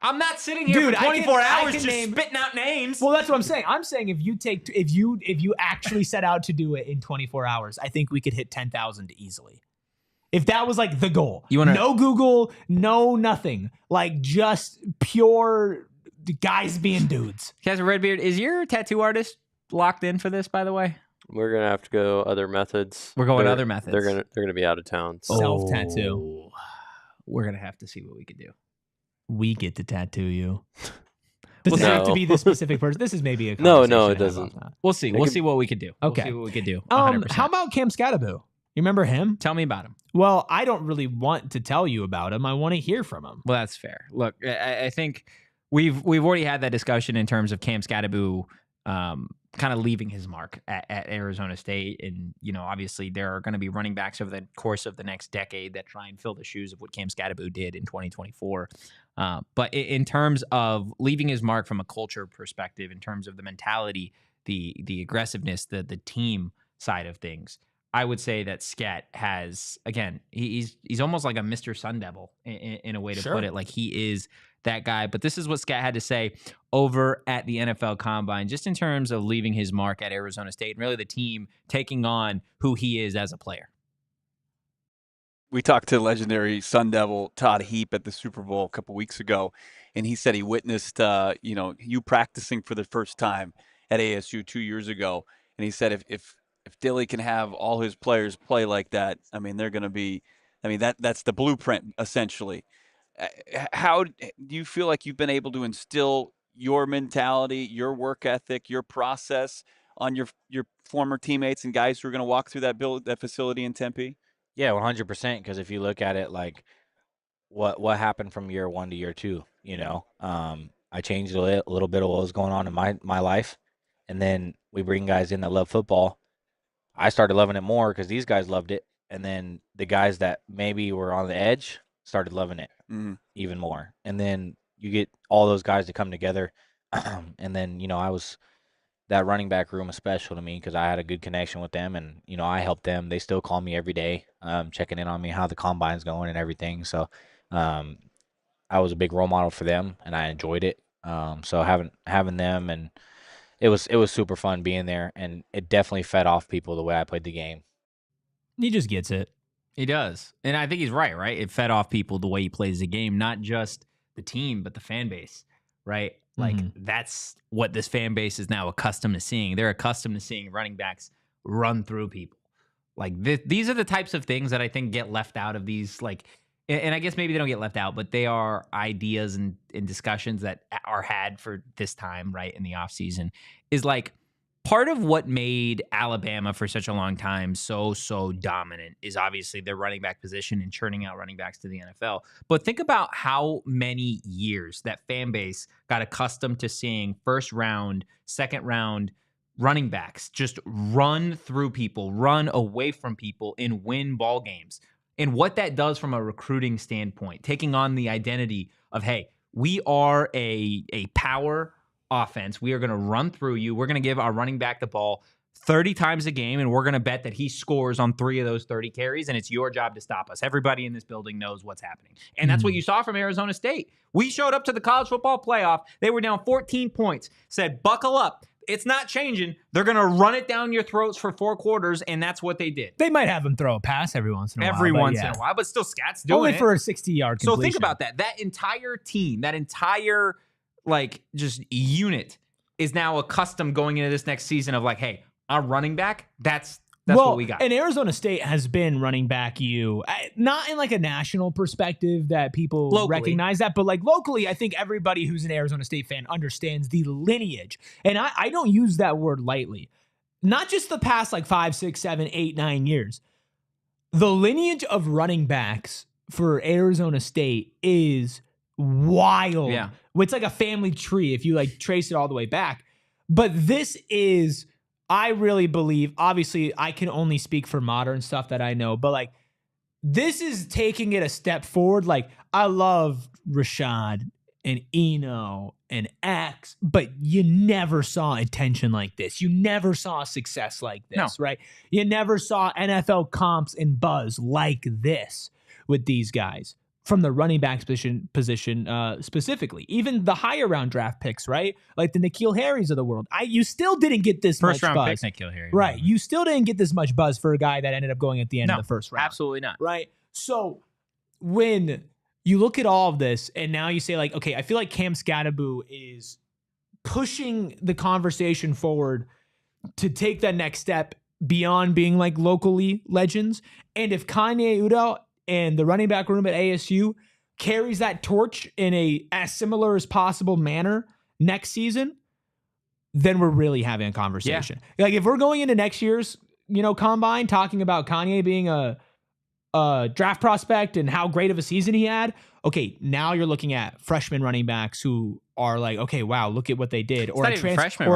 I'm not sitting here Dude, for 24 hours just name, spitting out names. Well, that's what I'm saying. I'm saying if you actually set out to do it in 24 hours, I think we could hit 10,000 easily. If that was like the goal. No Google, no nothing. Like just pure guys being dudes. Captain Redbeard, is your tattoo artist locked in for this, by the way? We're gonna have to go other methods. We're going other methods. They're gonna be out of town. So. Self-tattoo. We're going to have to see what we can do. We get to tattoo you. Does it have No. to be the specific person? This is maybe a No, conversation it to have doesn't. off that. We'll see. We'll see what we could do. Okay. We'll see what we could do. 100%. How about Cam Skattebo? You remember him? Tell me about him. Well, I don't really want to tell you about him. I want to hear from him. Well, that's fair. Look, I think we've already had that discussion in terms of Cam Skattebo kind of leaving his mark at Arizona State. And, obviously there are going to be running backs over the course of the next decade that try and fill the shoes of what Cam Skattebo did in 2024. But in terms of leaving his mark from a culture perspective, in terms of the mentality, the aggressiveness, the team side of things, I would say that Scat has, again, he's almost like a Mr. Sun Devil in a way to put it. Like, he is that guy. But this is what Scat had to say over at the NFL Combine, just in terms of leaving his mark at Arizona State and really the team taking on who he is as a player. We talked to legendary Sun Devil Todd Heap at the Super Bowl a couple weeks ago, and he said he witnessed, you practicing for the first time at ASU 2 years ago. And he said if Dilly can have all his players play like that, I mean, they're going to be, that's the blueprint, essentially. How do you feel like you've been able to instill your mentality, your work ethic, your process on your former teammates and guys who are going to walk through that facility in Tempe? Yeah, 100%. Because if you look at it, like what happened from year 1 to year 2, I changed a little bit of what was going on in my life, and then we bring guys in that love football. I started loving it more because these guys loved it, and then the guys that maybe were on the edge started loving it even more. And then you get all those guys to come together, and then that running back room is special to me because I had a good connection with them, and I helped them. They still call me every day, checking in on me, how the combine's going and everything. So I was a big role model for them, and I enjoyed it. So having them, and it was super fun being there, and it definitely fed off people the way I played the game. He just gets it. He does. And I think he's right? It fed off people the way he plays the game, not just the team, but the fan base, right? Like, that's what this fan base is now accustomed to seeing. They're accustomed to seeing running backs run through people. Like, these are the types of things that I think get left out of these, and I guess maybe they don't get left out, but they are ideas and discussions that are had for this time, right, in the offseason, is like, part of what made Alabama for such a long time so dominant is obviously their running back position and churning out running backs to the NFL. But think about how many years that fan base got accustomed to seeing first round, second round running backs just run through people, run away from people, and win ball games. And what that does from a recruiting standpoint, taking on the identity of, hey, we are a power offense. We are going to run through you. We're going to give our running back the ball 30 times a game, and we're going to bet that he scores on 3 of those 30 carries, and it's your job to stop us. Everybody in this building knows what's happening. And that's what you saw from Arizona State. We showed up to the college football playoff. They were down 14 points, said, buckle up. It's not changing. They're going to run it down your throats for 4 quarters, and that's what they did. They might have him throw a pass every once in a while. Every once in a while, but still Scat's doing only it. for a 60-yard completion. So think about that. That entire team, that entire just unit is now accustomed going into this next season of like, hey, our running back, that's what we got. And Arizona State has been running back not in like a national perspective that people recognize that, but like locally, I think everybody who's an Arizona State fan understands the lineage. And I don't use that word lightly. Not just the past 5, 6, 7, 8, 9 years. The lineage of running backs for Arizona State is wild. Yeah. It's like a family tree if you trace it all the way back. But this is, I really believe, obviously I can only speak for modern stuff that I know, but this is taking it a step forward. I love Rashad and Eno and X, but you never saw attention like this. You never saw success like this, right? You never saw NFL comps and buzz like this with these guys. From the running back position specifically, even the higher round draft picks, right? Like the N'Keal Harrys of the world. You still didn't get this much buzz. First round pick, N'Keal Harry. Right. You still didn't get this much buzz for a guy that ended up going at the end of the first round. Absolutely not. Right. So when you look at all of this and now you say okay, I feel like Cam Skattebo is pushing the conversation forward to take that next step beyond being locally legends. And if Kanye Udo and the running back room at ASU carries that torch in as similar as possible manner next season, then we're really having a conversation. Like if we're going into next year's, combine talking about Kanye being a draft prospect and how great of a season he had. Okay, now you're looking at freshman running backs who are like, okay, wow, look at what they did, or a transfer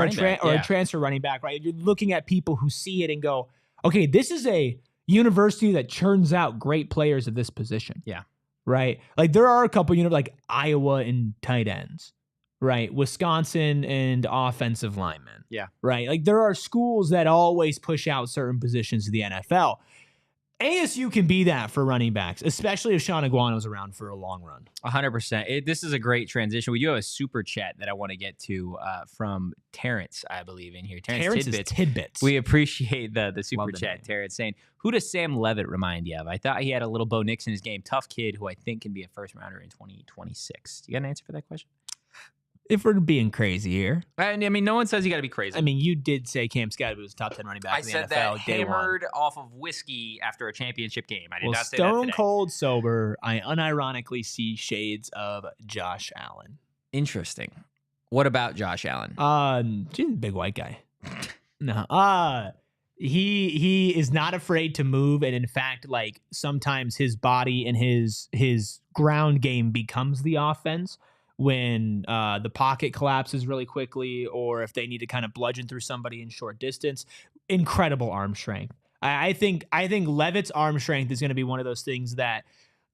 running back, right? You're looking at people who see it and go, okay, this is a university that churns out great players at this position. Yeah. Right? Like there are a couple, like Iowa and tight ends, right? Wisconsin and offensive linemen. Yeah. Right? Like there are schools that always push out certain positions to the NFL. ASU can be that for running backs, especially if Sean Iguano's around for a long run. 100%. This is a great transition. We do have a super chat that I want to get to from Terrence, I believe, in here. Terrence Tidbits. We appreciate the super chat. name. Terrence saying, who does Sam Leavitt remind you of? I thought he had a little Bo Nix in his game. Tough kid who I think can be a first rounder in 2026. You got an answer for that question? If we're being crazy here. I mean, no one says you got to be crazy. I mean, you did say Cam Skattebo was top 10 running back in the NFL. I said that day hammered one. off of whiskey after a championship game. I did not say that stone today. cold sober, I unironically see shades of Josh Allen. Interesting. What about Josh Allen? He's a big white guy. No. He is not afraid to move, and in fact, like sometimes his body and his ground game becomes the offense. When the pocket collapses really quickly, or if they need to kind of bludgeon through somebody in short distance, incredible arm strength. I think Leavitt's arm strength is going to be one of those things that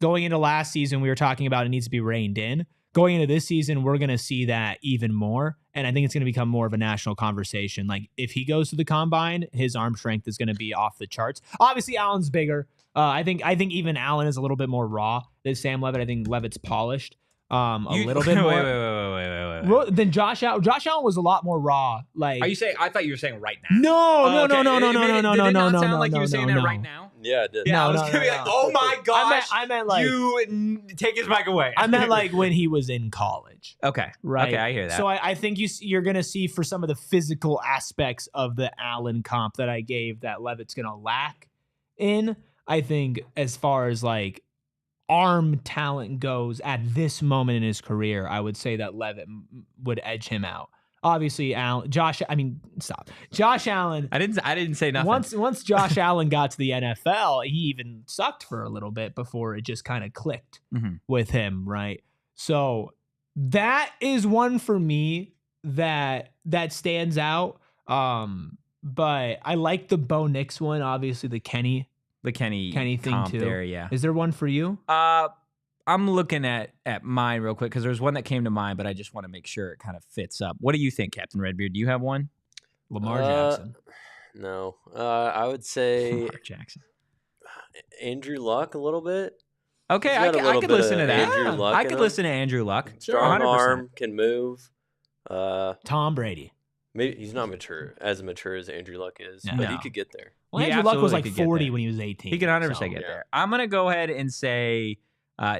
going into last season, we were talking about it needs to be reined in. Going into this season, we're going to see that even more. And I think it's going to become more of a national conversation. Like if he goes to the combine, his arm strength is going to be off the charts. Obviously, Allen's bigger. I think even Allen is a little bit more raw than Sam Leavitt. I think Leavitt's polished. Little bit more. Wait. Then Josh Allen was a lot more raw. Like, Are you saying? I thought you were saying right now. No. Did it not no, sound like you no, were saying no, that no. right now? Yeah, it did. Yeah, No, I was no, gonna be no, like, no. oh my gosh! I meant like you take his mic away. I meant like when he was in college. Okay, Right. Okay, I hear that. So I think you're gonna see for some of the physical aspects of the Allen comp that I gave that Leavitt's gonna lack in. I think as far as like arm talent goes at this moment in his career, I would say that Leavitt would edge him out. Obviously, Josh Allen. I didn't say nothing. Once Josh Allen got to the NFL, he even sucked for a little bit before it just kind of clicked with him, right? So that is one for me that stands out. But I like the Bo Nix one, obviously the Kenny thing comp too. There, yeah. Is there one for you? I'm looking at mine real quick because there's one that came to mind, but I just want to make sure it kind of fits up. What do you think, Captain Redbeard? Do you have one? Lamar Jackson. No. I would say Lamar Jackson. Andrew Luck a little bit. Okay, I could listen to that. Andrew Luck I could listen to Andrew Luck. Strong 100%. arm, can move. Tom Brady. Maybe he's not mature as Andrew Luck is, No. but he could get there. Well, He Andrew Luck was absolutely like could get 40 there. when he was 18. He could 100% so. get yeah. there. I'm going to go ahead and say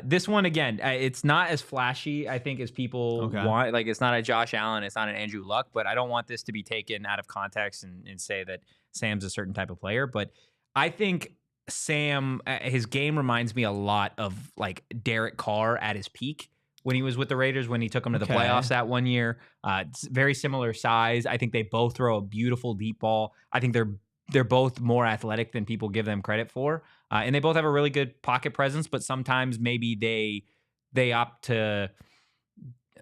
this one again. It's not as flashy, I think, as people want. Like, it's not a Josh Allen. It's not an Andrew Luck. But I don't want this to be taken out of context and say that Sam's a certain type of player. But I think Sam, his game reminds me a lot of, like, Derek Carr at his peak when he was with the Raiders, when he took them to the playoffs that one year. It's very similar size. I think they both throw a beautiful deep ball. I think they're both more athletic than people give them credit for. And they both have a really good pocket presence, but sometimes maybe they opt to,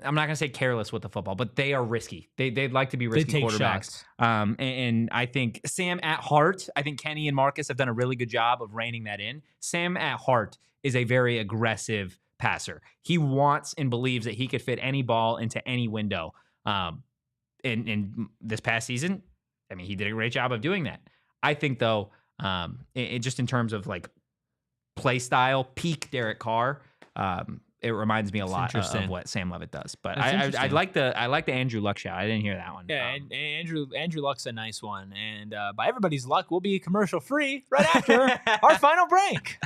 I'm not going to say careless with the football, but they are risky. They'd like to be risky quarterbacks. And I think Sam at heart, I think Kenny and Marcus have done a really good job of reining that in. Sam at heart is a very aggressive passer. He wants and believes that he could fit any ball into any window. In this past season, I mean, he did a great job of doing that. I think, though, just in terms of like play style, peak Derek Carr, it reminds me a lot of what Sam Leavitt does. But I like the Andrew Luck shot. I didn't hear that one. Yeah, and Andrew Luck's a nice one. And by everybody's luck, we'll be commercial free right after our final break.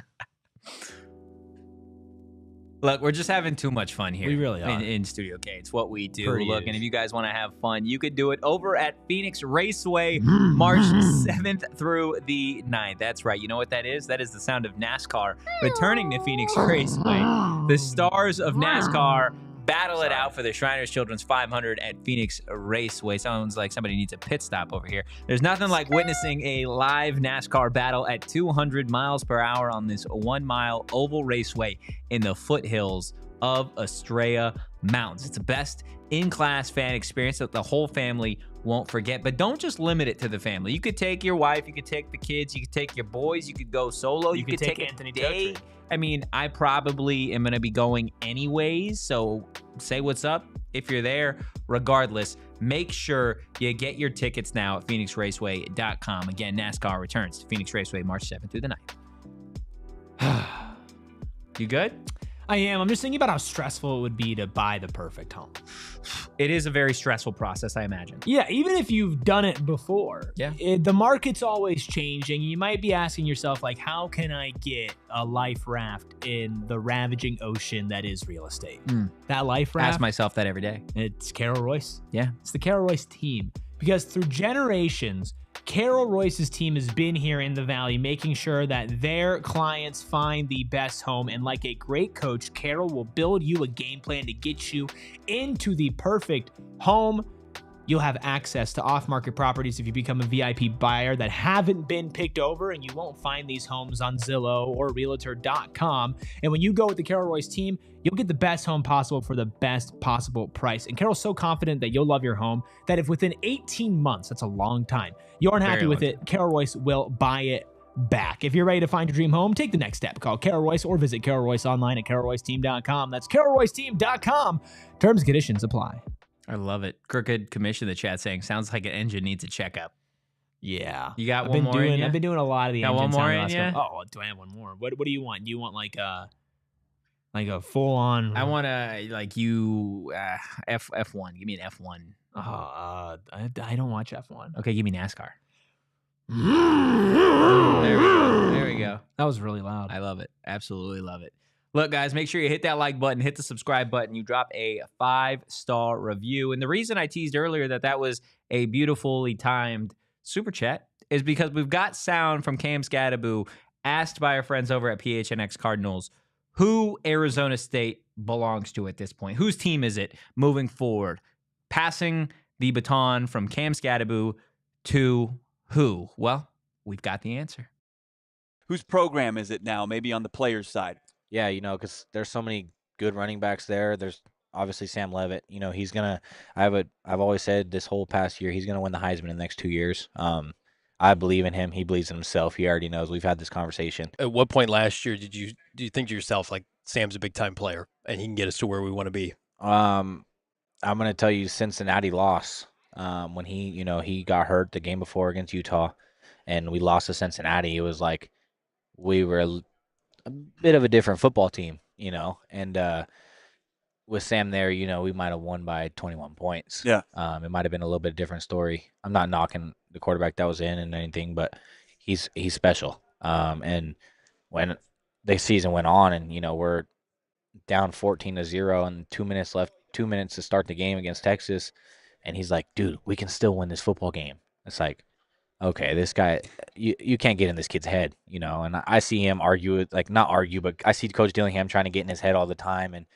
Look, we're just having too much fun here. We really are. In Studio K. It's what we do. Pretty Look, huge. and if you guys want to have fun, you could do it over at Phoenix Raceway, March 7th through the 9th. That's right. You know what that is? That is the sound of NASCAR returning to Phoenix Raceway. The stars of NASCAR battle it out for the Shriners Children's 500 at Phoenix Raceway. Sounds like somebody needs a pit stop over here. There's nothing like witnessing a live NASCAR battle at 200 miles per hour on this 1-mile oval raceway in the foothills of Estrella Mountains. It's the best in-class fan experience that the whole family won't forget. But don't just limit it to the family. You could take your wife, you could take the kids, you could take your boys, you could go solo, you could take Anthony a day. Totri. I mean, I probably am going to be going anyways, so say what's up if you're there. Regardless, make sure you get your tickets now at PhoenixRaceway.com. Again, NASCAR returns to Phoenix Raceway March 7th through the 9th. You good? I am. I'm just thinking about how stressful it would be to buy the perfect home. It is a very stressful process, I imagine. Yeah, even if you've done it before. Yeah. The market's always changing. You might be asking yourself, like, how can I get a life raft in the ravaging ocean that is real estate? That life I raft, ask myself that every day. it's Carol Royce. Yeah. It's the Carol Royce team. Because through generations, Carol Royce's team has been here in the Valley, making sure that their clients find the best home. And like a great coach, Carol will build you a game plan to get you into the perfect home. You'll have access to off-market properties if you become a VIP buyer that haven't been picked over, and you won't find these homes on Zillow or Realtor.com. And when you go with the Carol Royce team, you'll get the best home possible for the best possible price. And Carol's so confident that you'll love your home that if within 18 months, that's a long time, you aren't happy with it, Carol Royce will buy it back. If you're ready to find your dream home, take the next step. Call Carol Royce or visit Carol Royce online at CarolRoyceTeam.com. That's CarolRoyceTeam.com. Terms and conditions apply. I love it. Crooked Commission in the chat saying, sounds like an engine needs a checkup. Yeah. You got one more in ya? I've been doing a lot of the Got one engine more sound in last ya? couple- Oh, do I have one more? What do you want? Do you want like a full-on... I want to, like, you, F1. Give me an F1. I don't watch F1. Okay, give me NASCAR. There we go. There we go. That was really loud. I love it. Absolutely love it. Look, guys, make sure you hit that like button, hit the subscribe button. You drop a 5-star review. And the reason I teased earlier that was a beautifully timed super chat is because we've got sound from Cam Skattebo asked by our friends over at PHNX Cardinals who Arizona State belongs to at this point. Whose team is it moving forward? Passing the baton from Cam Skattebo to who? Well, we've got the answer. Whose program is it now? Maybe on the players' side. Yeah, because there's so many good running backs there. There's obviously Sam Leavitt. He's gonna. I've always said this whole past year he's gonna win the Heisman in the next 2 years. I believe in him. He believes in himself. He already knows. We've had this conversation. At what point last year do you think to yourself, like, Sam's a big time player and he can get us to where we want to be? I'm gonna tell you Cincinnati lost when he got hurt the game before against Utah, and we lost to Cincinnati. It was like we were a bit of a different football team, and with Sam there, we might have won by 21 points. Yeah. It might have been a little bit different story. I'm not knocking the quarterback that was in and anything, but he's special. And when the season went on and, we're down 14-0 and 2 minutes left, 2 minutes to start the game against Texas, and he's like, dude, we can still win this football game. It's like, okay, this guy, you can't get in this kid's head, and I see him not argue, but I see Coach Dillingham trying to get in his head all the time, and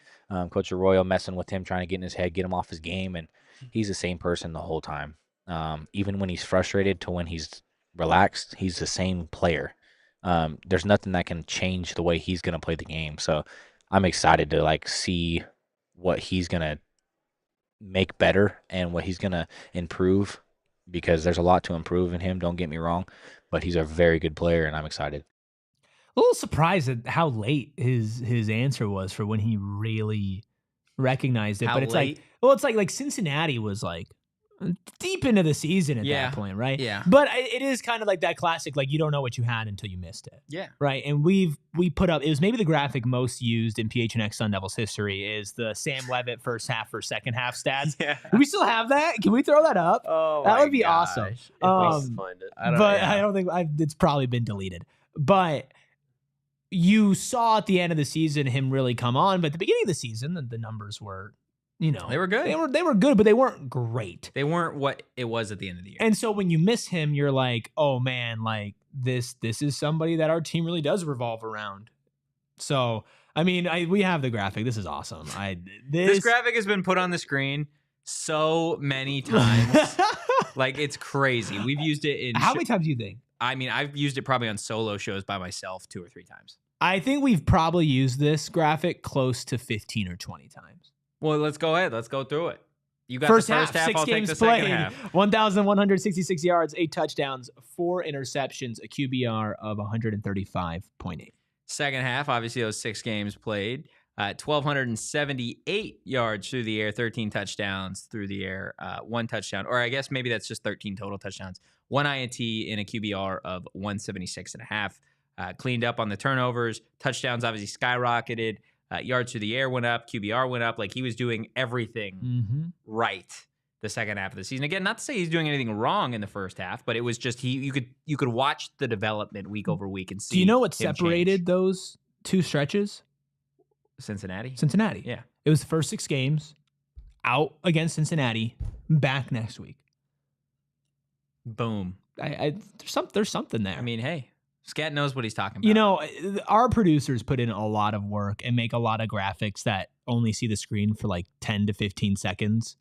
Coach Arroyo messing with him, trying to get in his head, get him off his game, and he's the same person the whole time. Even when he's frustrated to when he's relaxed, he's the same player. There's nothing that can change the way he's going to play the game, so I'm excited to, see what he's going to make better and what he's going to improve, because there's a lot to improve in him, don't get me wrong, but he's a very good player, and I'm excited. A little surprised at how late his answer was for when he really recognized it. How but it's late? it's like Cincinnati was like deep into the season at that point, right? Yeah. But it is kind of like that classic, like, you don't know what you had until you missed it. Yeah. Right. And we put up, it was maybe the graphic most used in PHNX Sun Devils history is the Sam Leavitt first half for second half stats. Yeah. Do we still have that? Can we throw that up? Oh, that would be awesome. If we can find it. I don't think it's probably been deleted. But you saw at the end of the season him really come on. But at the beginning of the season, the numbers were, they were good. They were good, but they weren't great. They weren't what it was at the end of the year. And so when you miss him, you're like, oh man, like this is somebody that our team really does revolve around. So, I mean, we have the graphic. This is awesome. This graphic has been put on the screen so many times. Like, it's crazy. We've used it in... How many times do you think? I mean, I've used it probably on solo shows by myself 2 or 3 times. I think we've probably used this graphic close to 15 or 20 times. Well, let's go ahead. Let's go through it. You got First the first half. 6 I'll take games the second played, half. 1,166 yards, 8 touchdowns, 4 interceptions, a QBR of 135.8. Second half, obviously those 6 games played. 1,278 yards through the air, 13 touchdowns through the air, 1 touchdown. Or I guess maybe that's just 13 total touchdowns. 1 INT and a QBR of 176.5. Cleaned up on the turnovers. Touchdowns obviously skyrocketed. Yards through the air went up. QBR went up. Like, he was doing everything right the second half of the season. Again, not to say he's doing anything wrong in the first half, but it was just you could watch the development week over week and see. Do you know what him separated change. those 2 stretches? Cincinnati? Yeah. It was the first 6 games, out against Cincinnati, back next week. Boom. There's something there. I mean, hey, Scat knows what he's talking about. You know, our producers put in a lot of work and make a lot of graphics that only see the screen for like 10 to 15 seconds,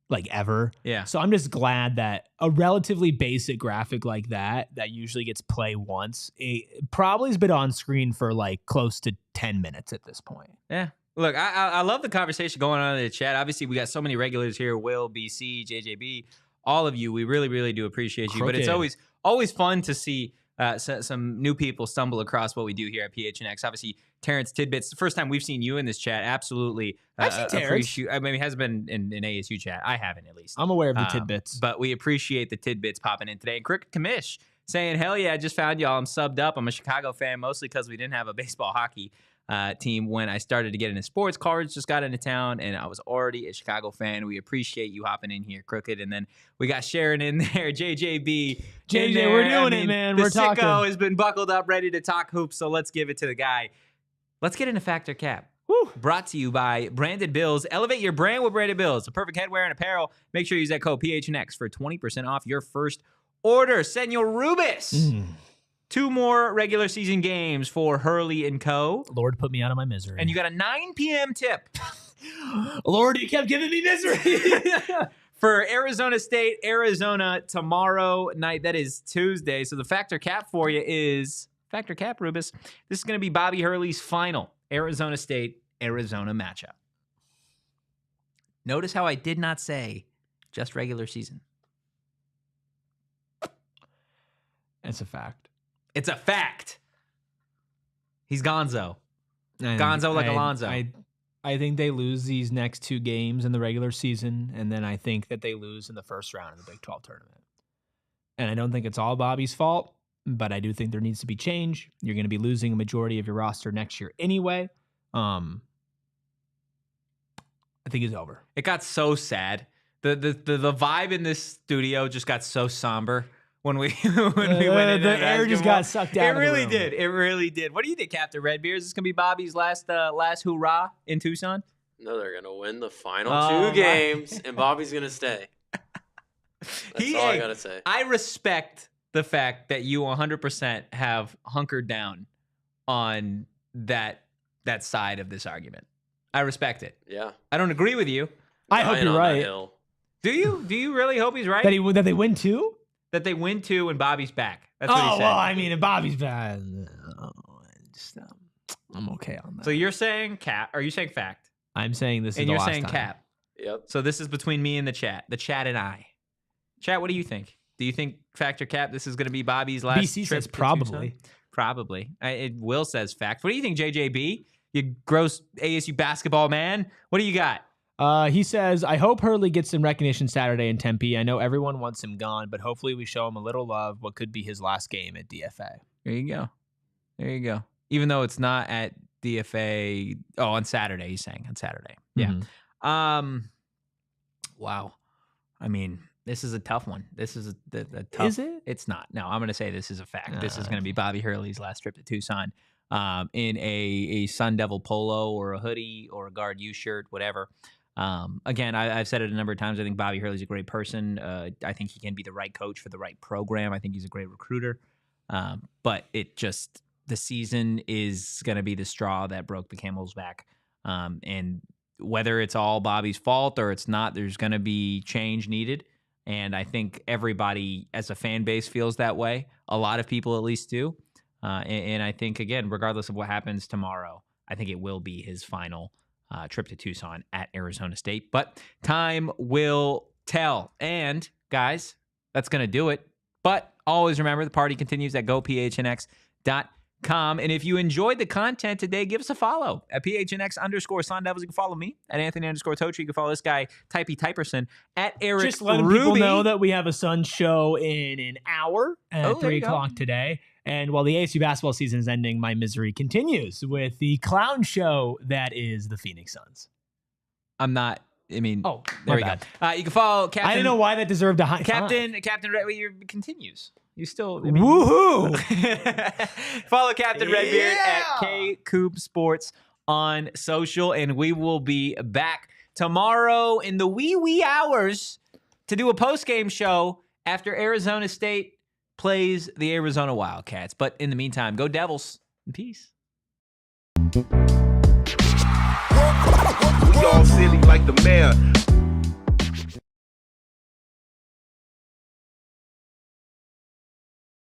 like ever. Yeah. So I'm just glad that a relatively basic graphic like that usually gets play once, it probably has been on screen for like close to 10 minutes at this point. Yeah. Look, I love the conversation going on in the chat. Obviously, we got so many regulars here. Will, BC, JJB, all of you. We really, really do appreciate you. But it's always fun to see some new people stumble across what we do here at PHNX. Obviously, Terrence Tidbits, the first time we've seen you in this chat, absolutely. I've seen Terrence. I mean, he hasn't been in ASU chat. I haven't, at least. I'm aware of the tidbits. But we appreciate the tidbits popping in today. And Cricket Commish saying, hell yeah, I just found y'all. I'm subbed up. I'm a Chicago fan, mostly because we didn't have a baseball hockey team when I started to get into sports. Cards just got into town, and I was already a Chicago fan. We appreciate you hopping in here, Crooked. And then we got Sharon in there, JJB. JJ, we're doing it, man. We're talking. The sicko has been buckled up, ready to talk hoops, so let's give it to the guy. Let's get into Factor Cap. Woo. Brought to you by Branded Bills. Elevate your brand with Branded Bills. The perfect headwear and apparel. Make sure you use that code PHNX for 20% off your first order. Senor Rubis. 2 more regular season games for Hurley and Co. Lord, put me out of my misery. And you got a 9 p.m. tip. Lord, you kept giving me misery. For Arizona State, Arizona tomorrow night. That is Tuesday. So the Factor Cap for you is, Factor Cap, Rubis. This is going to be Bobby Hurley's final Arizona State, Arizona matchup. Notice how I did not say just regular season. It's a fact. It's a fact. He's gonzo. Gonzo like Alonzo. I think they lose these next 2 games in the regular season, and then I think that they lose in the first round of the Big 12 tournament. And I don't think it's all Bobby's fault, but I do think there needs to be change. You're going to be losing a majority of your roster next year anyway. I think it's over. It got so sad. The vibe in this studio just got so somber. When we went in, the air just got sucked out. It really did. It really did. What do you think, Captain Redbeard? Is this gonna be Bobby's last hoorah in Tucson? No, they're gonna win the final 2 games, and Bobby's gonna stay. That's all I gotta say. I respect the fact that you 100% have hunkered down on that side of this argument. I respect it. Yeah. I don't agree with you. I hope you're right. Do you? Do you really hope he's right? That they win 2? That they win 2 and Bobby's back. That's what he said. Well, I mean, if Bobby's back, I'm okay on that. So you're saying cap? Are you saying fact? I'm saying this is and the you're last saying time. cap. Yep. So this is between me and the chat and I. Chat, what do you think? Do you think Factor Cap? This is going to be Bobby's last BC trip? says probably. Probably. Will says fact. What do you think, JJB? You gross ASU basketball man. What do you got? He says, I hope Hurley gets some recognition Saturday in Tempe. I know everyone wants him gone, but hopefully we show him a little love. What could be his last game at DFA? There you go. There you go. Even though it's not at DFA. Oh, on Saturday, he's saying. On Saturday. Yeah. Wow. I mean, this is a tough one. This is a tough. Is it? It's not. No, I'm going to say this is a fact. This is going to be Bobby Hurley's last trip to Tucson in a Sun Devil polo or a hoodie or a Guard U shirt, whatever. Again, I've said it a number of times. I think Bobby Hurley's a great person. I think he can be the right coach for the right program. I think he's a great recruiter. But it just, the season is going to be the straw that broke the camel's back. And whether it's all Bobby's fault or it's not, there's going to be change needed. And I think everybody as a fan base feels that way. A lot of people at least do. And I think, again, regardless of what happens tomorrow, I think it will be his final trip to Tucson at Arizona State. But time will tell. And, guys, that's going to do it. But always remember, the party continues at gophnx.com. And if you enjoyed the content today, give us a follow at PHNX_Sun Devils. You can follow me at Anthony_Totri. You can follow this guy, Typey Typerson, at Erik. Just letting people know that we have a Sun show in an hour at 3 o'clock today. And while the ASU basketball season is ending, my misery continues with the clown show that is the Phoenix Suns. There we my go. You can follow Captain. I didn't know why that deserved a high Captain Red continues. You still woohoo! Follow Captain Redbeard at K Coop Sports on social, and we will be back tomorrow in the wee hours to do a post-game show after Arizona State plays the Arizona Wildcats. But in the meantime, go Devils in peace. We all silly like the mayor.